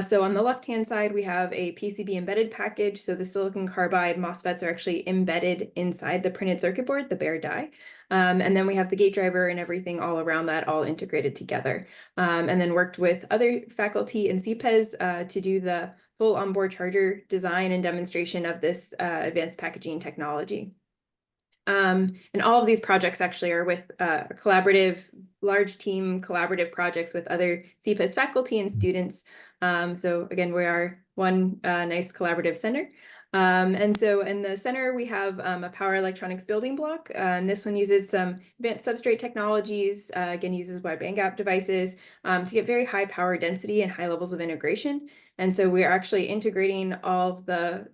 So on the left-hand side, we have a PCB embedded package. So the silicon carbide MOSFETs are actually embedded inside the printed circuit board, the bare die. And then we have the gate driver and everything all around that, all integrated together. And then worked with other faculty in CPES to do the full onboard charger design and demonstration of this advanced packaging technology. And all of these projects actually are with large team collaborative projects with other CPES faculty and students. So again, we are one nice collaborative center. And so in the center, we have a power electronics building block. And this one uses some advanced substrate technologies, again, uses wide bandgap devices to get very high power density and high levels of integration. And so we're actually integrating all of the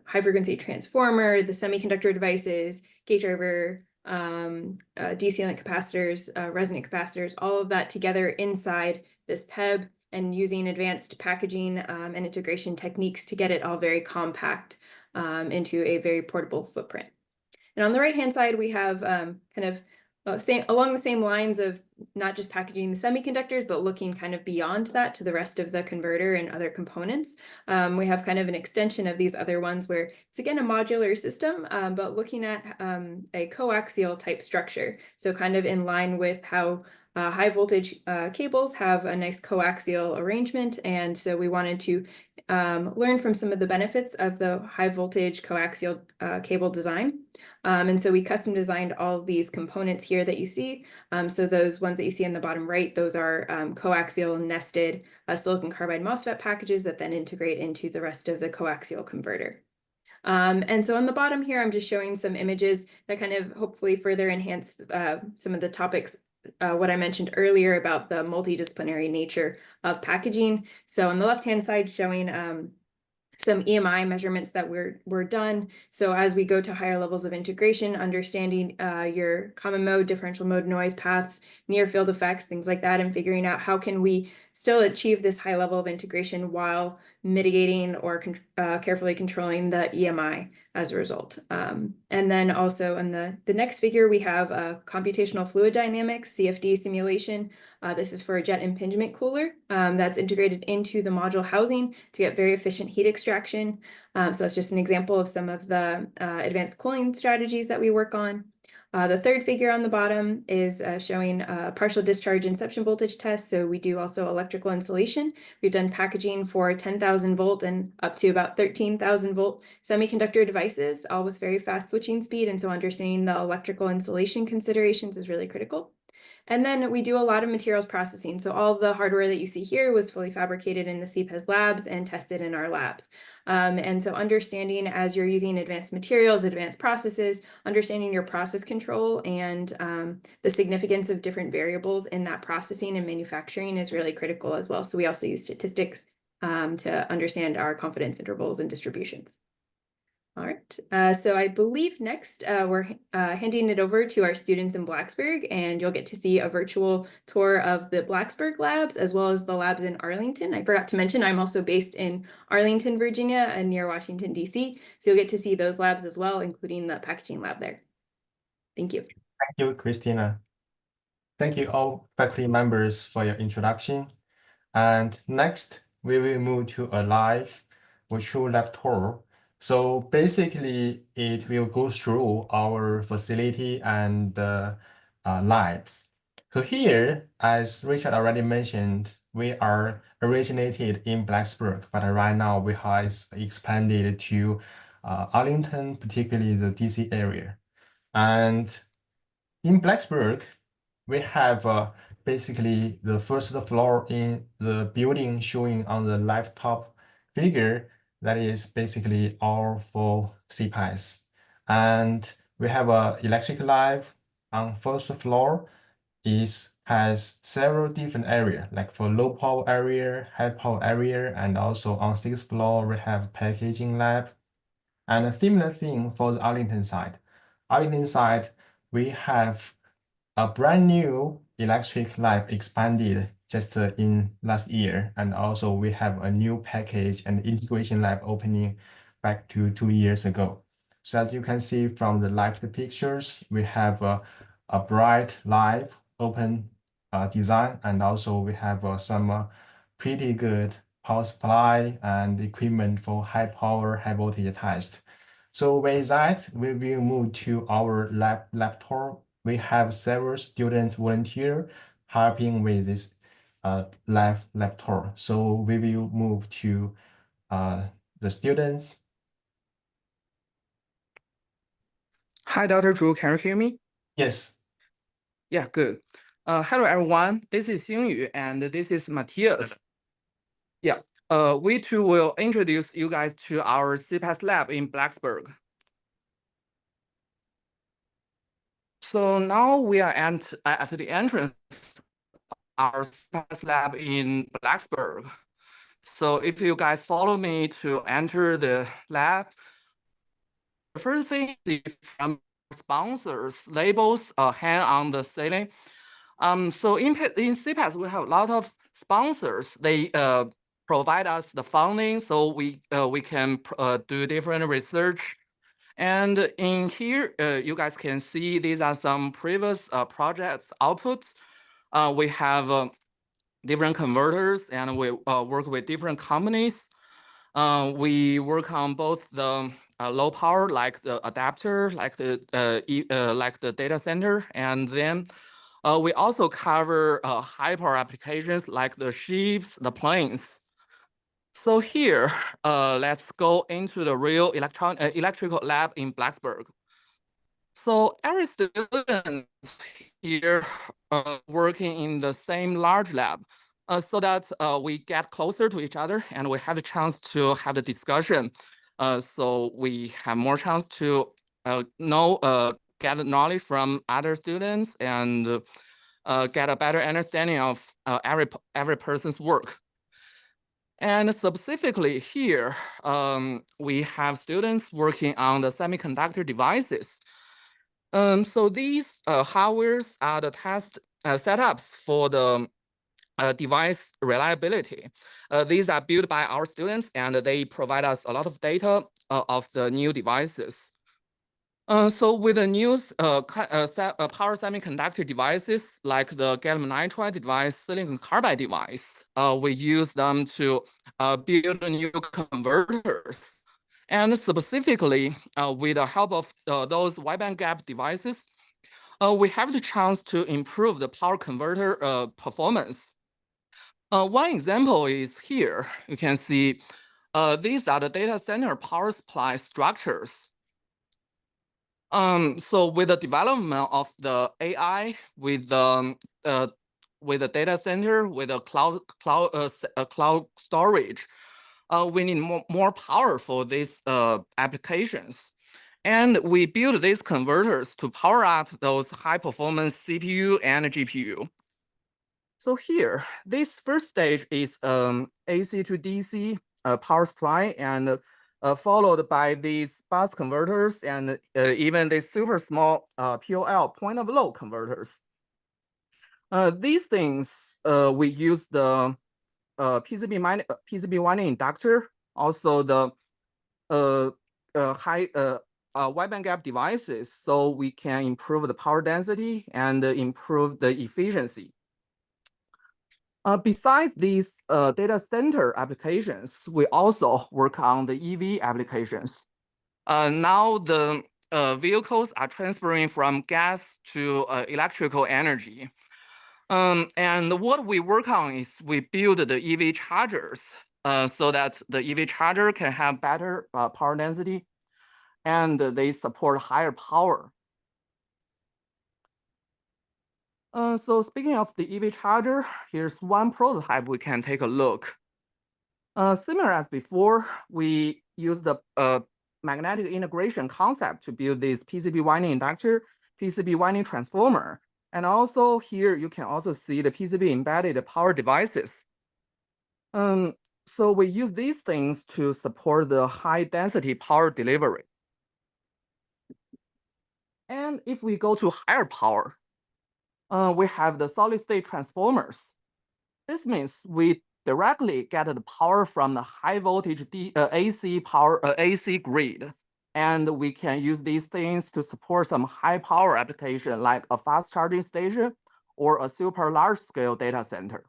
high frequency transformer, the semiconductor devices, gate driver, DC link capacitors, resonant capacitors, all of that together inside this PEB, and using advanced packaging and integration techniques to get it all very compact into a very portable footprint. And on the right-hand side, we have kind of along the same lines of not just packaging the semiconductors, but looking kind of beyond that to the rest of the converter and other components. We have kind of an extension of these other ones where it's again a modular system, but looking at a coaxial type structure. So kind of in line with how high voltage cables have a nice coaxial arrangement. And so we wanted to learn from some of the benefits of the high voltage coaxial cable design. And so we custom designed all of these components here that you see. So those ones that you see in the bottom right, those are coaxial nested silicon carbide MOSFET packages that then integrate into the rest of the coaxial converter. And so on the bottom here, I'm just showing some images that kind of hopefully further enhance some of the topics what I mentioned earlier about the multidisciplinary nature of packaging. So on the left-hand side, showing some EMI measurements that were done. So as we go to higher levels of integration, understanding your common mode, differential mode noise paths, near field effects, things like that, and figuring out how can we still achieve this high level of integration while mitigating or carefully controlling the EMI as a result. And then also in the next figure, we have a computational fluid dynamics, CFD simulation. This is for a jet impingement cooler that's integrated into the module housing to get very efficient heat extraction. So that's just an example of some of the advanced cooling strategies that we work on. The third figure on the bottom is showing partial discharge inception voltage tests. So we do also electrical insulation. We've done packaging for 10,000 volt and up to about 13,000 volt semiconductor devices, all with very fast switching speed. And so understanding the electrical insulation considerations is really critical. And then we do a lot of materials processing. So all the hardware that you see here was fully fabricated in the CPES labs and tested in our labs. And so understanding as you're using advanced materials, advanced processes, understanding your process control and the significance of different variables in that processing and manufacturing is really critical as well. So we also use statistics to understand our confidence intervals and distributions. All right, so I believe next we're handing it over to our students in Blacksburg, and you'll get to see a virtual tour of the Blacksburg labs as well as the labs in Arlington. I forgot to mention I'm also based in Arlington, Virginia, and near Washington, D.C. So you'll get to see those labs as well, including the packaging lab there. Thank you. Thank you, Christina. Thank you all faculty members for your introduction. And next, we will move to a live virtual lab tour. So basically, it will go through our facility and labs. So here, as Richard already mentioned, we are originated in Blacksburg, but right now we have expanded to Arlington, particularly the DC area. And in Blacksburg, we have basically the first floor in the building showing on the left top figure. That is basically all for CPES. And we have a electric lab on first floor. It has several different areas, like for low power area, high power area, and also on sixth floor, we have packaging lab. And a similar thing for the Arlington side. Arlington side, we have a brand new electric lab expanded just in last year. And also we have a new package and integration lab opening back to 2 years ago. So as you can see from the live pictures, we have a bright live open design. And also we have some pretty good power supply and equipment for high power, high voltage test. So with that, we will move to our lab tour. We have several student volunteers helping with this lab tour. So we will move to the students. Hi, Dr. Zhu, can you hear me? Yes. Yeah, good. Hello, everyone. This is Xingyu, and this is Matthias. Yeah, we too will introduce you guys to our CPES lab in Blacksburg. So now we are at the entrance of our CPES lab in Blacksburg. So if you guys follow me to enter the lab, the first thing is from sponsors, labels hang on the ceiling. So in CPES, we have a lot of sponsors. They provide us the funding so we can do different research. And in here, you guys can see these are some previous projects outputs. We have different converters, and we work with different companies. We work on both the low power, like the adapter, like the data center, and then we also cover high power applications like the ships, the planes. So here, let's go into the real electrical lab in Blacksburg. So every student here working in the same large lab so that we get closer to each other and we have a chance to have the discussion. So we have more chance to get knowledge from other students and get a better understanding of every person's work. And specifically here, we have students working on the semiconductor devices. So these hardwares are the test setups for the device reliability. These are built by our students and they provide us a lot of data of the new devices. So with the new power semiconductor devices, like the gallium nitride device, silicon carbide device, we use them to build new converters. And specifically, with the help of those wideband gap devices, we have the chance to improve the power converter performance. One example is here. You can see these are the data center power supply structures. So with the development of the AI, with the data center, with the cloud storage, we need more power for these applications. And we build these converters to power up those high performance CPU and GPU. So here, this first stage is AC to DC power supply and followed by these bus converters and even the super small POL, point of load converters. These things, we use the PCB winding inductor, also the high wideband gap devices, so we can improve the power density and improve the efficiency. Besides these data center applications, we also work on the EV applications. Now the vehicles are transferring from gas to electrical energy. And what we work on is we build the EV chargers so that the EV charger can have better power density and they support higher power. So speaking of the EV charger, here's one prototype we can take a look. Similar as before, we use the magnetic integration concept to build this PCB winding inductor, PCB winding transformer. And also here, you can also see the PCB embedded power devices. So we use these things to support the high density power delivery. And if we go to higher power, we have the solid state transformers. This means we directly get the power from the high voltage AC grid. And we can use these things to support some high power application like a fast charging station or a super large scale data center.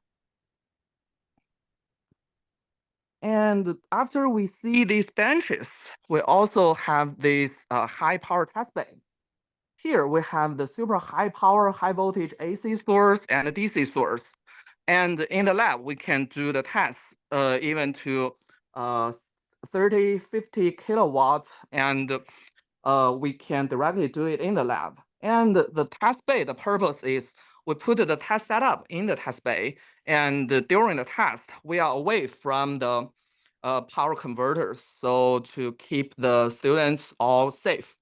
And after we see these benches, we also have this high power test bed. Here we have the super high power, high voltage AC source and a DC source. And in the lab, we can do the tests even to 30, 50 kilowatts, and we can directly do it in the lab. And the test bay, the purpose is we put the test setup in the test bay, And during the test, we are away from the power converters, so to keep the students all safe.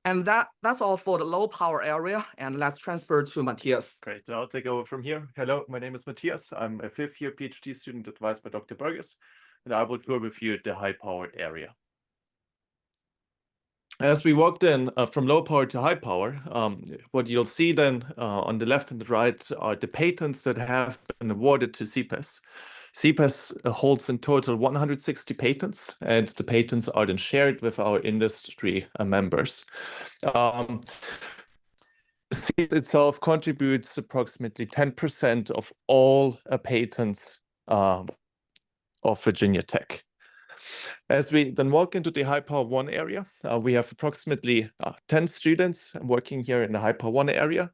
And that's all for the low power area. And let's transfer to Matthias. Great, I'll take over from here. Hello, my name is Matthias. I'm a 5th-year PhD student advised by Dr. Burgess, and I will tour with you the high-powered area. As we walked in from low power to high power, what you'll see then on the left and the right are the patents that have been awarded to CPES. CPES holds in total 160 patents, and the patents are then shared with our industry members. CPES itself contributes approximately 10% of all patents of Virginia Tech. As we then walk into the High Power 1 area, we have approximately 10 students working here in the High Power 1 area.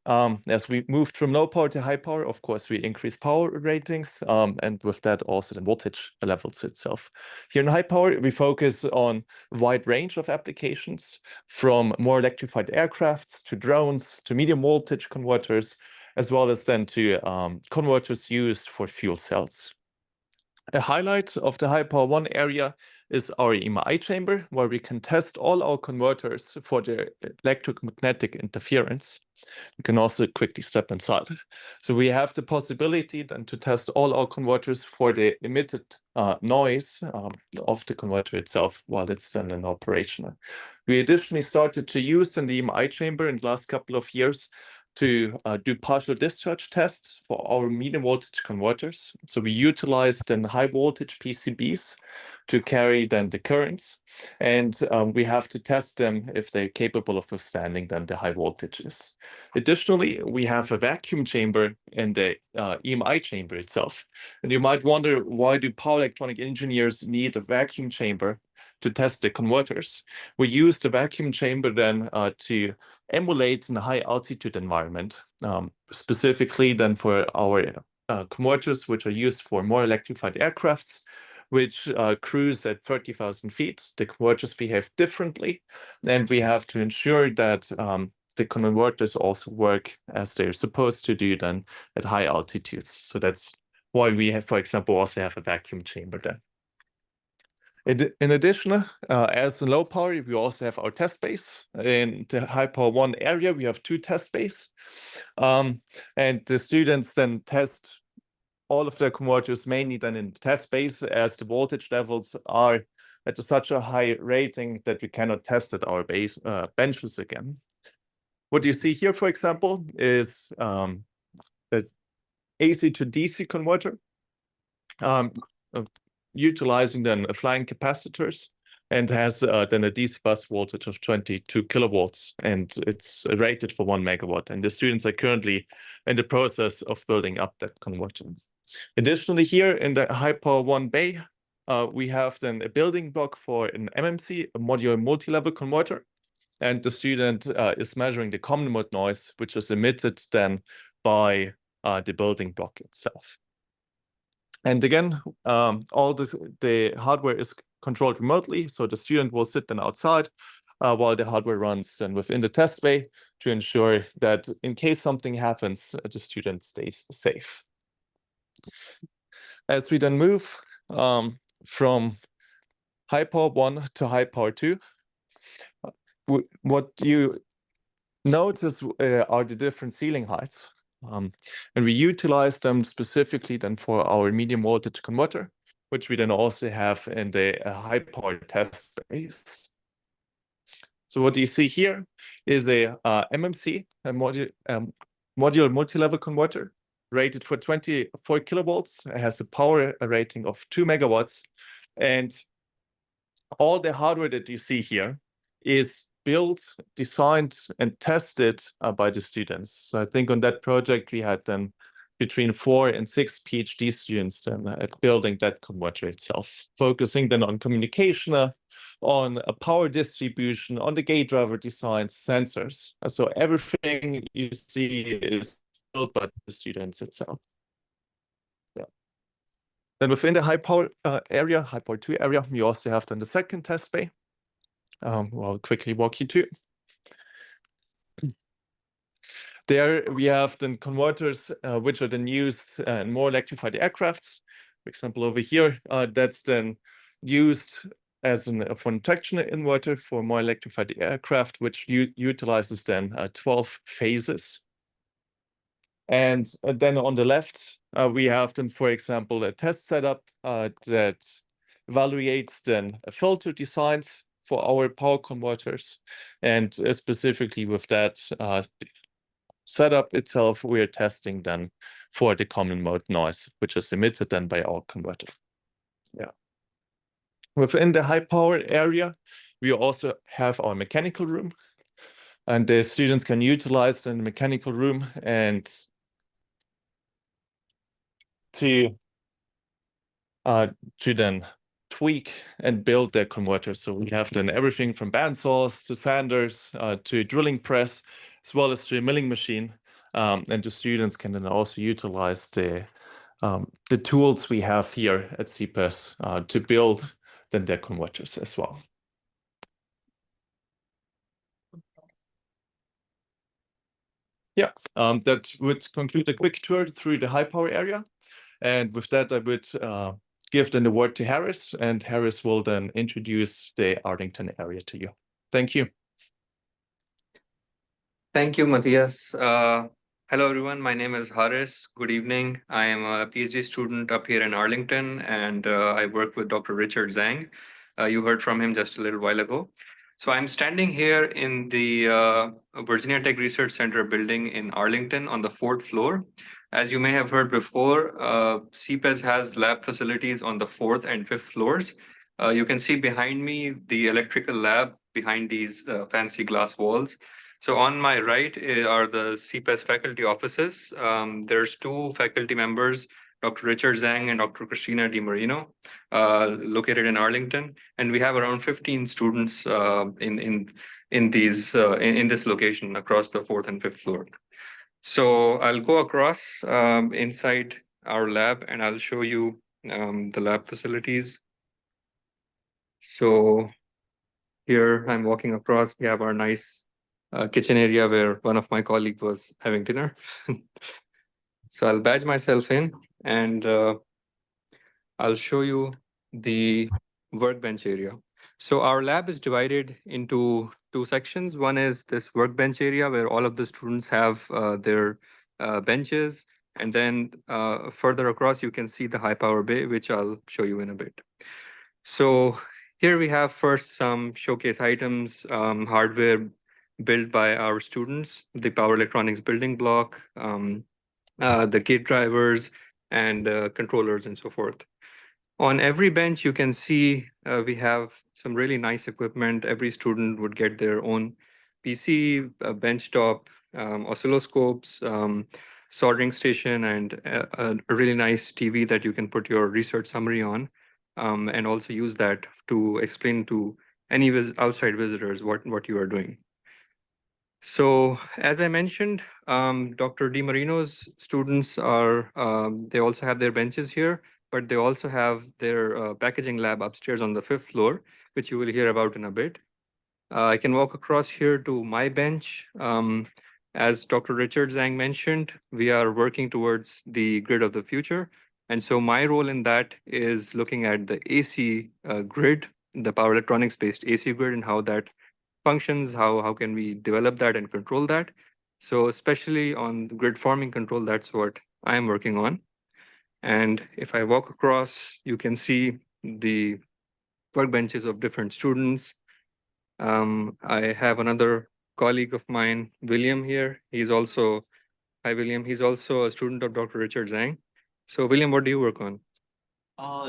As we moved from low power to high power, of course, we increase power ratings, and with that also the voltage levels itself. Here in high power, we focus on a wide range of applications, from more electrified aircrafts to drones to medium voltage converters, as well as then to converters used for fuel cells. A highlight of the High Power 1 area is our EMI chamber, where we can test all our converters for their electromagnetic interference. You can also quickly step inside. So we have the possibility then to test all our converters for the emitted noise of the converter itself while it's then in operation. We additionally started to use in the EMI chamber in the last couple of years to do partial discharge tests for our medium voltage converters. So we utilized then high voltage PCBs to carry then the currents, and we have to test them if they're capable of withstanding then the high voltages. Additionally, we have a vacuum chamber in the EMI chamber itself. And you might wonder, why do power electronic engineers need a vacuum chamber to test the converters? We use the vacuum chamber then to emulate in a high altitude environment, specifically then for our converters, which are used for more electrified aircrafts, which cruise at 30,000 feet. The converters behave differently, and we have to ensure that the converters also work as they're supposed to do then at high altitudes. So that's why we have, for example, also have a vacuum chamber there. In addition, as in low power, we also have our test base. In the High Power 1 area, we have 2 test bays. And the students then test all of their converters mainly then in the test base, as the voltage levels are at such a high rating that we cannot test at our base benches again. What you see here, for example, is an AC to DC converter, utilizing then flying capacitors, and has then a DC bus voltage of 22 kilowatts, and it's rated for 1 megawatt. And the students are currently in the process of building up that converter. Additionally, here in the High Power 1 bay, we have then a building block for an MMC, a modular multi-level converter. And the student is measuring the common mode noise, which is emitted then by the building block itself. And again, all the hardware is controlled remotely, so the student will sit then outside while the hardware runs then within the test bay to ensure that in case something happens, the student stays safe. As we then move from High Power 1 to High Power 2, what you notice are the different ceiling heights. And we utilize them specifically then for our medium voltage converter, which we then also have in the high power test base. So what you see here is a MMC, a modular multi-level converter, rated for 24 kilovolts. It has a power rating of 2 megawatts. And all the hardware that you see here is built, designed, and tested by the students. So I think on that project, we had then between 4 and 6 PhD students then at building that converter itself, focusing then on communication, on a power distribution, on the gate driver designs, sensors. So everything you see is built by the students itself. Yeah. Then within the high power area, High Power 2 area, we also have then the second test bay. I'll quickly walk you through. There we have then converters which are then used in more electrified aircrafts. For example, over here, that's then used as for an traction inverter for more electrified aircraft, which utilizes then 12 phases. And then on the left, we have then, for example, a test setup that evaluates then filter designs for our power converters. And specifically with that setup itself, we are testing then for the common mode noise, which is emitted then by our converter. Yeah. Within the high power area, we also have our mechanical room, and the students can utilize the mechanical room and to then tweak and build their converters. So we have then everything from bandsaws to sanders to a drilling press, as well as to a milling machine. And the students can then also utilize the tools we have here at CPES to build then their converters as well. Yeah, that would conclude a quick tour through the high power area. And with that, I would give then the word to Harris, and Harris will then introduce the Arlington area to you. Thank you. Thank you, Matthias. Hello, everyone. My name is Haris. Good evening. I am a PhD student up here in Arlington, and I work with Dr. Richard Zhang. You heard from him just a little while ago. So I'm standing here in the Virginia Tech Research Center building in Arlington on the 4th floor. As you may have heard before, CPES has lab facilities on the 4th and 5th floors. You can see behind me the electrical lab behind these fancy glass walls. So on my right are the CPES faculty offices. There's 2 faculty members, Dr. Richard Zhang and Dr. Christina DiMarino, located in Arlington, and we have around 15 students in this location across the 4th and 5th floor. So I'll go across inside our lab, and I'll show you the lab facilities. So here I'm walking across. We have our nice kitchen area where one of my colleagues was having dinner. So I'll badge myself in, and I'll show you the workbench area. So our lab is divided into 2 sections. One is this workbench area where all of the students have their benches. And then further across, you can see the high power bay, which I'll show you in a bit. So here we have first some showcase items, hardware built by our students, the power electronics building block, the gate drivers, and controllers, and so forth. On every bench, you can see we have some really nice equipment. Every student would get their own PC, benchtop, oscilloscopes, soldering station, and a really nice TV that you can put your research summary on, and also use that to explain to any outside visitors what you are doing. So as I mentioned, Dr. DiMarino's students are, they also have their benches here, but they also have their packaging lab upstairs on the 5th floor, which you will hear about in a bit. I can walk across here to my bench. As Dr. Richard Zhang mentioned, we are working towards the grid of the future. And so my role in that is looking at the AC grid, the power electronics-based AC grid, and how that functions, how can we develop that and control that. So especially on the grid forming control, that's what I am working on. And if I walk across, you can see the workbenches of different students. I have another colleague of mine, William, here. He's also, hi William, he's also a student of Dr. Richard Zhang. So William, what do you work on?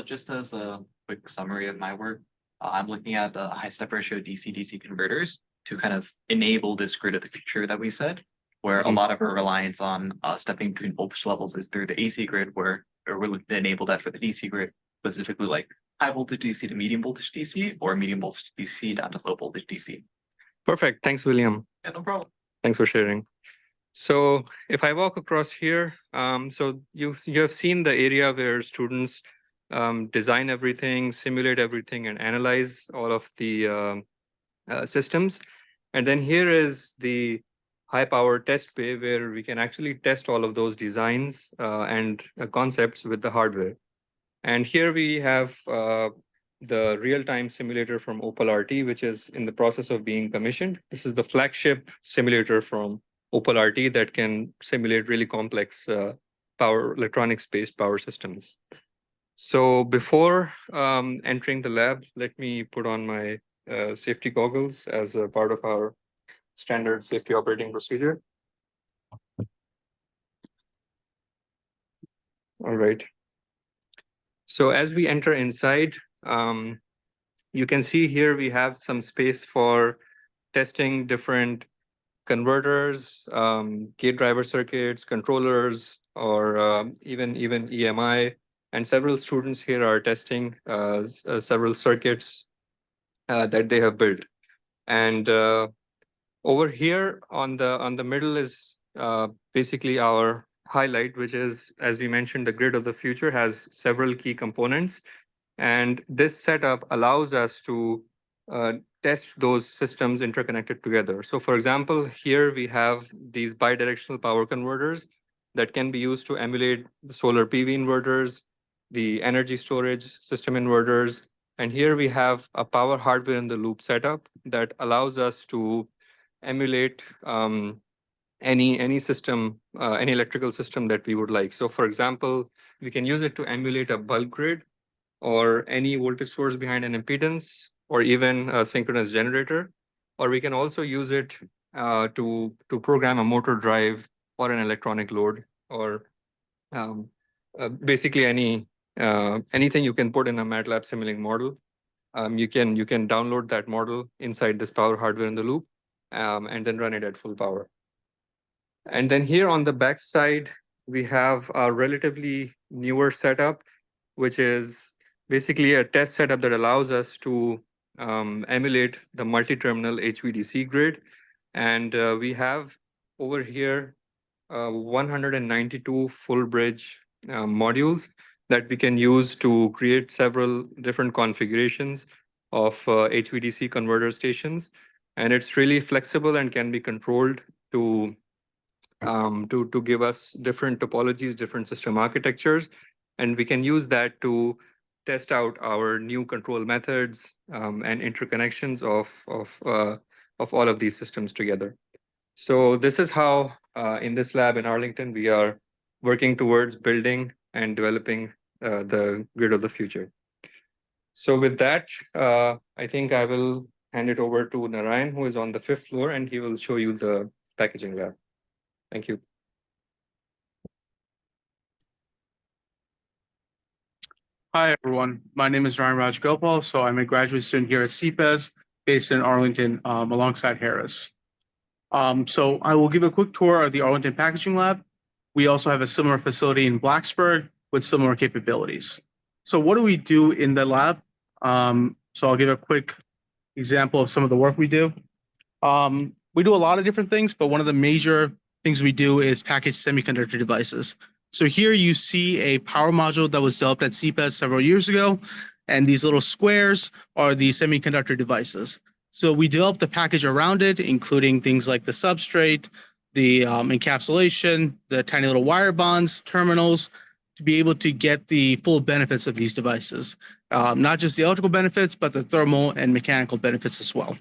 Just as a quick summary of my work, I'm looking at the high step ratio DC-DC converters to kind of enable this grid of the future that we said, where a lot of our reliance on stepping between voltage levels is through the AC grid, where we're looking to enable that for the DC grid, specifically like high voltage DC to medium voltage DC, or medium voltage DC down to low voltage DC. Perfect. Thanks, William. Yeah, no problem. Thanks for sharing. So if I walk across here, so you have seen the area where students design everything, simulate everything, and analyze all of the systems. And then here is the high power test bay where we can actually test all of those designs and concepts with the hardware. And here we have the real-time simulator from Opal RT, which is in the process of being commissioned. This is the flagship simulator from Opal RT that can simulate really complex electronics-based power systems. So before entering the lab, let me put on my safety goggles as a part of our standard safety operating procedure. All right. So as we enter inside, you can see here we have some space for testing different converters, gate driver circuits, controllers, or even EMI. And several students here are testing several circuits that they have built. And over here on the middle is basically our highlight, which is, as we mentioned, the grid of the future has several key components. And this setup allows us to test those systems interconnected together. So for example, here we have these bidirectional power converters that can be used to emulate the solar PV inverters, the energy storage system inverters. And here we have a power hardware in the loop setup that allows us to emulate any system, any electrical system that we would like. So for example, we can use it to emulate a bulk grid or any voltage source behind an impedance, or even a synchronous generator. Or we can also use it to program a motor drive or an electronic load, or basically anything you can put in a MATLAB Simulink model. You can download that model inside this power hardware in the loop, and then run it at full power. And then here on the back side, we have a relatively newer setup, which is basically a test setup that allows us to emulate the multi-terminal HVDC grid. And we have over here 192 full bridge modules that we can use to create several different configurations of HVDC converter stations. And it's really flexible and can be controlled to give us different topologies, different system architectures. And we can use that to test out our new control methods and interconnections of all of these systems together. So this is how in this lab in Arlington, we are working towards building and developing the grid of the future. So with that, I think I will hand it over to Narayan, who is on the 5th floor, and he will show you the packaging lab. Thank you. Hi, everyone. My name is Ryan Rajgopal. So I'm a graduate student here at CPES, based in Arlington, alongside Harris. So I will give a quick tour of the Arlington Packaging Lab. We also have a similar facility in Blacksburg with similar capabilities. So what do we do in the lab? So I'll give a quick example of some of the work we do. We do a lot of different things, but one of the major things we do is package semiconductor devices. So here you see a power module that was developed at CPES several years ago, and these little squares are the semiconductor devices. So we developed the package around it, including things like the substrate, the encapsulation, the tiny little wire bonds, terminals, to be able to get the full benefits of these devices. Not just the electrical benefits, but the thermal and mechanical benefits as well.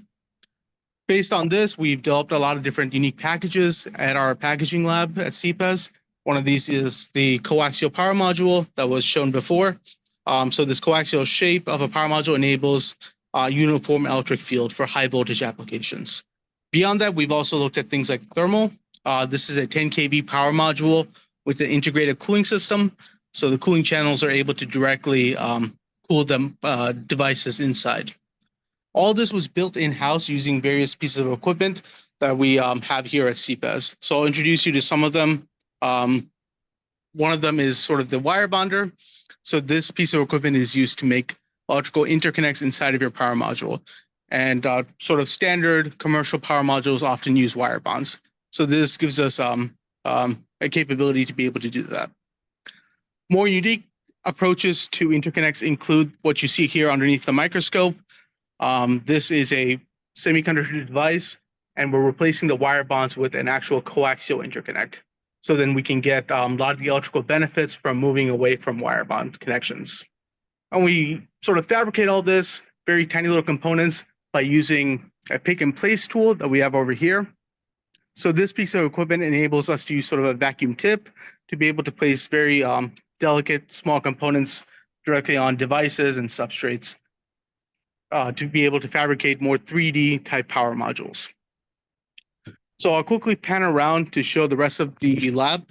Based on this, we've developed a lot of different unique packages at our packaging lab at CPES. One of these is the coaxial power module that was shown before. So this coaxial shape of a power module enables a uniform electric field for high voltage applications. Beyond that, we've also looked at things like thermal. This is a 10 kV power module with an integrated cooling system. So the cooling channels are able to directly cool the devices inside. All this was built in-house using various pieces of equipment that we have here at CPES. So I'll introduce you to some of them. One of them is sort of the wire bonder. So this piece of equipment is used to make electrical interconnects inside of your power module. And sort of standard commercial power modules often use wire bonds. So this gives us a capability to be able to do that. More unique approaches to interconnects include what you see here underneath the microscope. This is a semiconductor device and we're replacing the wire bonds with an actual coaxial interconnect. So then we can get a lot of the electrical benefits from moving away from wire bond connections. And we sort of fabricate all this very tiny little components by using a pick and place tool that we have over here. So this piece of equipment enables us to use sort of a vacuum tip to be able to place very delicate small components directly on devices and substrates to be able to fabricate more 3D type power modules. So I'll quickly pan around to show the rest of the lab.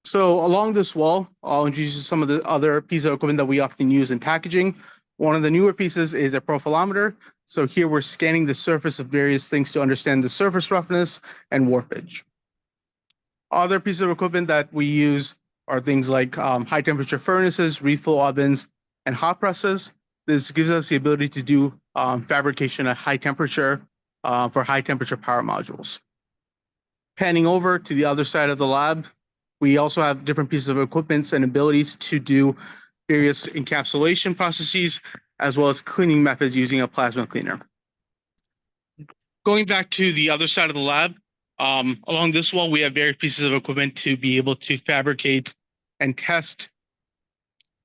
So along this wall, I'll introduce you some of the other pieces of equipment that we often use in packaging. One of the newer pieces is a profilometer. So here we're scanning the surface of various things to understand the surface roughness and warpage. Other pieces of equipment that we use are things like high temperature furnaces, reflow ovens, and hot presses. This gives us the ability to do fabrication at high temperature for high temperature power modules. Panning over to the other side of the lab, we also have different pieces of equipment and abilities to do various encapsulation processes, as well as cleaning methods using a plasma cleaner. Going back to the other side of the lab, along this wall, we have various pieces of equipment to be able to fabricate and test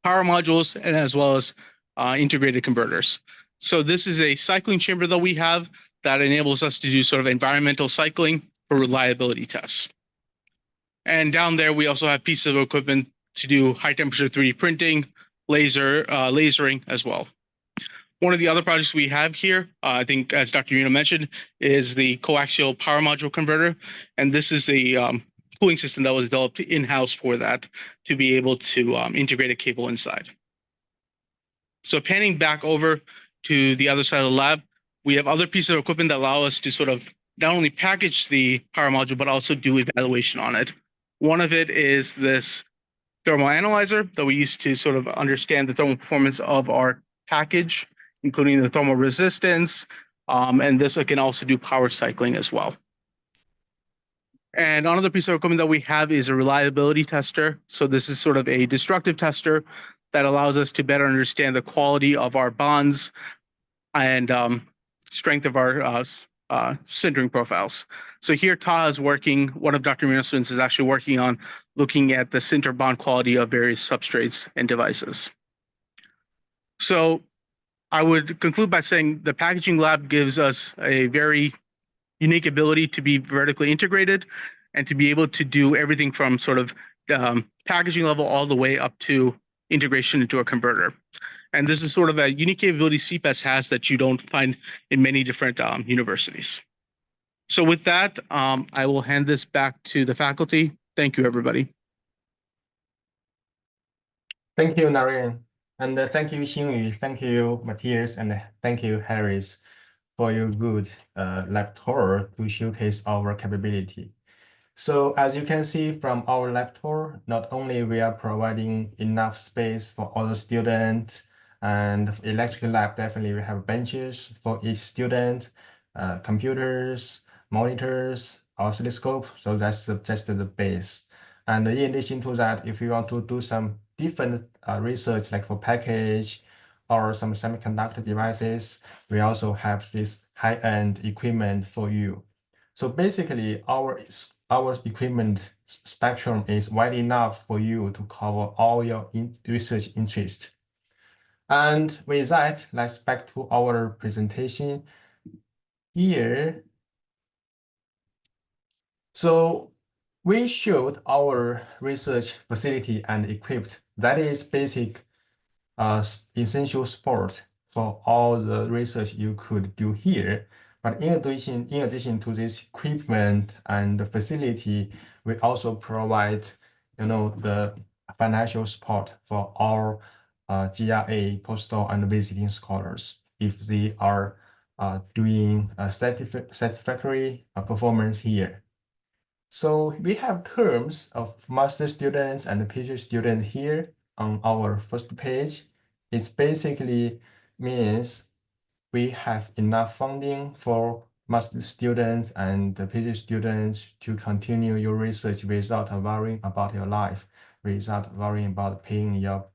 power modules, and as well as integrated converters. So this is a cycling chamber that we have that enables us to do sort of environmental cycling for reliability tests. And down there, we also have pieces of equipment to do high temperature 3D printing, lasering as well. One of the other projects we have here, I think as Dr. Yuno mentioned, is the coaxial power module converter. And this is the cooling system that was developed in-house for that to be able to integrate a cable inside. So panning back over to the other side of the lab, we have other pieces of equipment that allow us to sort of not only package the power module, but also do evaluation on it. One of it is this thermal analyzer that we use to sort of understand the thermal performance of our package, including the thermal resistance, and this can also do power cycling as well. And another piece of equipment that we have is a reliability tester. So this is sort of a destructive tester that allows us to better understand the quality of our bonds and strength of our sintering profiles. So here Taha is working, one of Dr. Mino's students is actually working on looking at the sinter bond quality of various substrates and devices. So I would conclude by saying the packaging lab gives us a very unique ability to be vertically integrated and to be able to do everything from sort of packaging level all the way up to integration into a converter. And this is sort of a unique capability CPES has that you don't find in many different universities. So with that, I will hand this back to the faculty. Thank you, everybody. Thank you, Narayan. And thank you, Xingyu. Thank you, Matthias. And thank you, Harris, for your good lab tour to showcase our capability. So as you can see from our lab tour, not only we are providing enough space for all the students, and electrical lab, definitely we have benches for each student, computers, monitors, oscilloscope. So that's just the base. And in addition to that, if you want to do some different research, like for package or some semiconductor devices, we also have this high-end equipment for you. So basically, our equipment spectrum is wide enough for you to cover all your research interests. And with that, let's back to our presentation here. So we showed our research facility and equipped. That is basic essential support for all the research you could do here. But in addition to this equipment and the facility, we also provide, the financial support for our GRA, postdoc, and visiting scholars if they are doing a satisfactory performance here. So we have terms of master students and PhD students here on our first page. It basically means we have enough funding for master students and PhD students to continue your research without worrying about your life, without worrying about paying your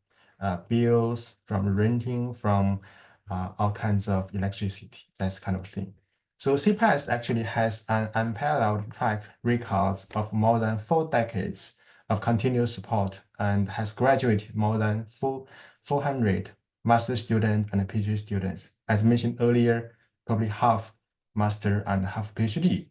bills from renting, from all kinds of electricity, that kind of thing. So CPES actually has an unparalleled track record of more than 4 decades of continuous support and has graduated more than 400 master students and PhD students. As mentioned earlier, probably half master and half PhD.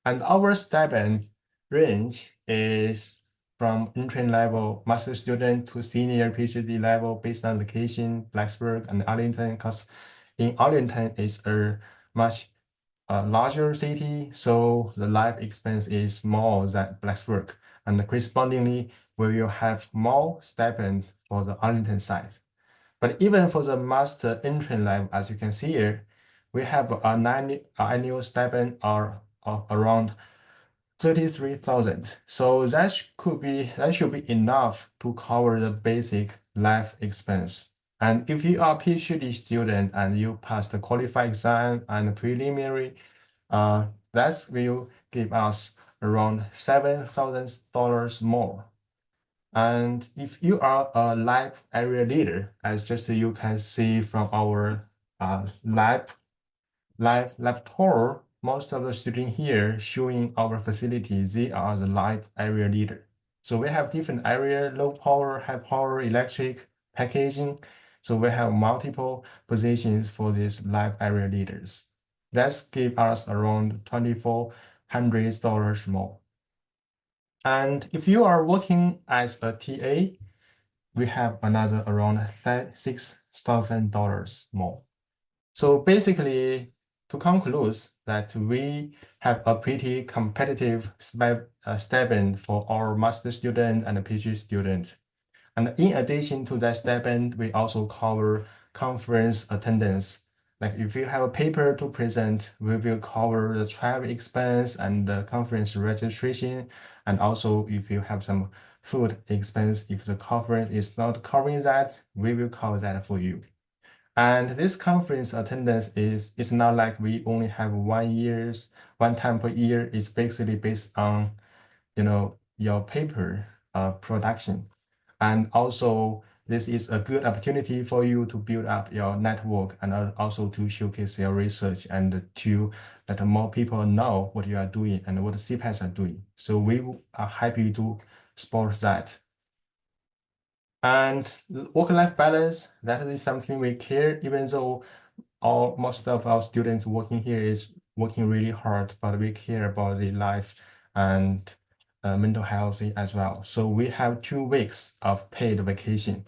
And our stipend range is from entry level master student to senior PhD level based on location, Blacksburg and Arlington, because in Arlington is a much larger city, so the life expense is more than Blacksburg, and correspondingly, we will have more stipend for the Arlington site. But even for the master entry level, as you can see here, we have an annual stipend of around 33,000. So that should be enough to cover the basic life expense. And if you are a PhD student and you pass the qualified exam and preliminary, that will give us around $7,000 more. And if you are a lab area leader, as just you can see from our lab tour, most of the students here showing our facilities, they are the lab area leader. So we have different area, low power, high power, electric, packaging. So we have multiple positions for these lab area leaders. That's give us around $2,400 more. And if you are working as a TA, we have another around $6,000 more. So basically, to conclude that we have a pretty competitive stipend for our master student and PhD student. And in addition to that stipend, we also cover conference attendance. Like if you have a paper to present, we will cover the travel expense and the conference registration. And also if you have some food expense, if the conference is not covering that, we will cover that for you. And this conference attendance is not like we only have 1 time per year. It's basically based on, your paper production. And also, this is a good opportunity for you to build up your network and also to showcase your research and to let more people know what you are doing and what the CPES are doing. So we are happy to support that. And work-life balance, that is something we care, even though most of our students working here is working really hard, but we care about the life and mental health as well. So we have 2 weeks of paid vacation.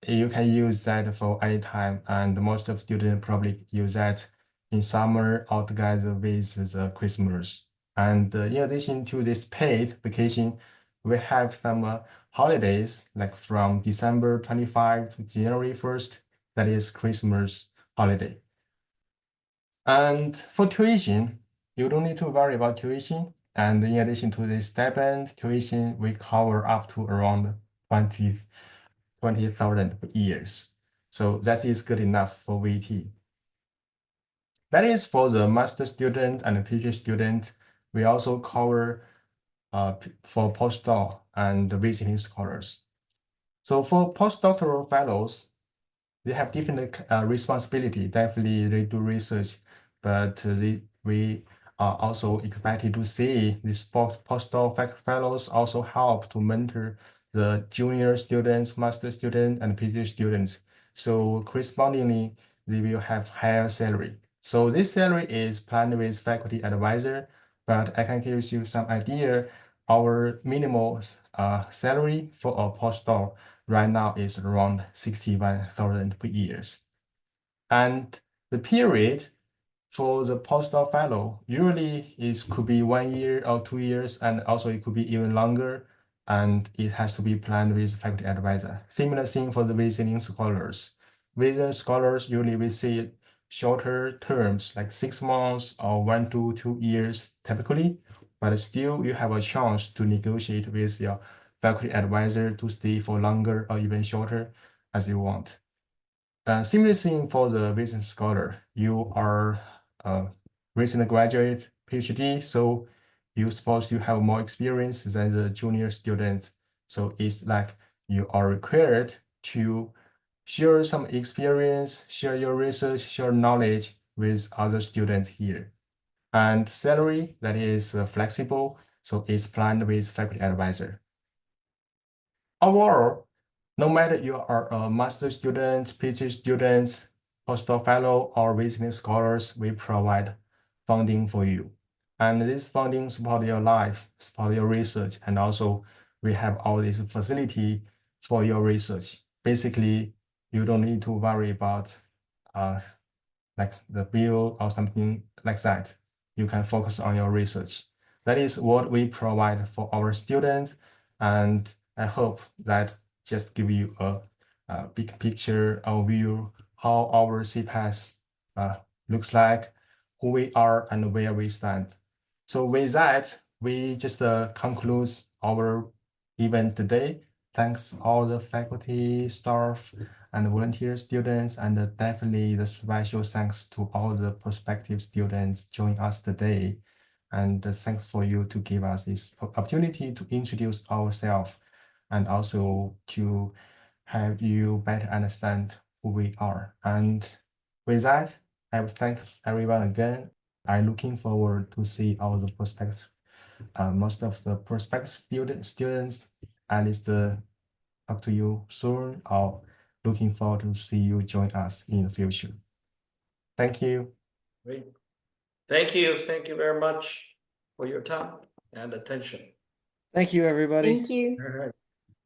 You can use that for any time, and most of students probably use that in summer all together with the Christmas. And in addition to this paid vacation, we have some holidays like from December 25 to January 1st, that is Christmas holiday. And for tuition, you don't need to worry about tuition. And in addition to the stipend, tuition, we cover up to around 20,000 per years. So that is good enough for VT. That is for the master student and the PhD student. We also cover for postdoc and visiting scholars. So for postdoctoral fellows, they have different responsibility. Definitely they do research, but we are also expected to see these postdoc fellows also help to mentor the junior students, master students, and PhD students. So correspondingly, they will have higher salary. So this salary is planned with faculty advisor, but I can give you some idea. Our minimal salary for a postdoc right now is around 61,000 per year. And the period for the postdoc fellow usually could be 1 year or 2 years, and also it could be even longer, and it has to be planned with faculty advisor. Similar thing for the visiting scholars. Visiting scholars usually we see shorter terms like 6 months or 1 to 2 years typically, but still you have a chance to negotiate with your faculty advisor to stay for longer or even shorter as you want. Similar thing for the visiting scholar. You are a recent graduate PhD, so you're supposed to have more experience than the junior student. So it's like you are required to share some experience, share your research, share knowledge with other students here. And salary that is flexible, so it's planned with faculty advisor. Overall, no matter you are a master student, PhD student, postdoc fellow, or visiting scholars, we provide funding for you. And this funding support your life, support your research, and also we have all this facility for your research. Basically, you don't need to worry about like the bill or something like that. You can focus on your research. That is what we provide for our students, and I hope that just give you a big picture overview how our CPES looks like, who we are, and where we stand. So with that, we just conclude our event today. Thanks all the faculty, staff, and volunteer students, and definitely the special thanks to all the prospective students joining us today. And thanks for you to give us this opportunity to introduce ourselves and also to have you better understand who we are. And with that, I would thanks everyone again. I'm looking forward to see all the prospects, most of the prospective students, at least talk to you soon, or looking forward to see you join us in the future. Thank you. Great. Thank you. Thank you very much for your time and attention. Thank you, everybody. Thank you. All right.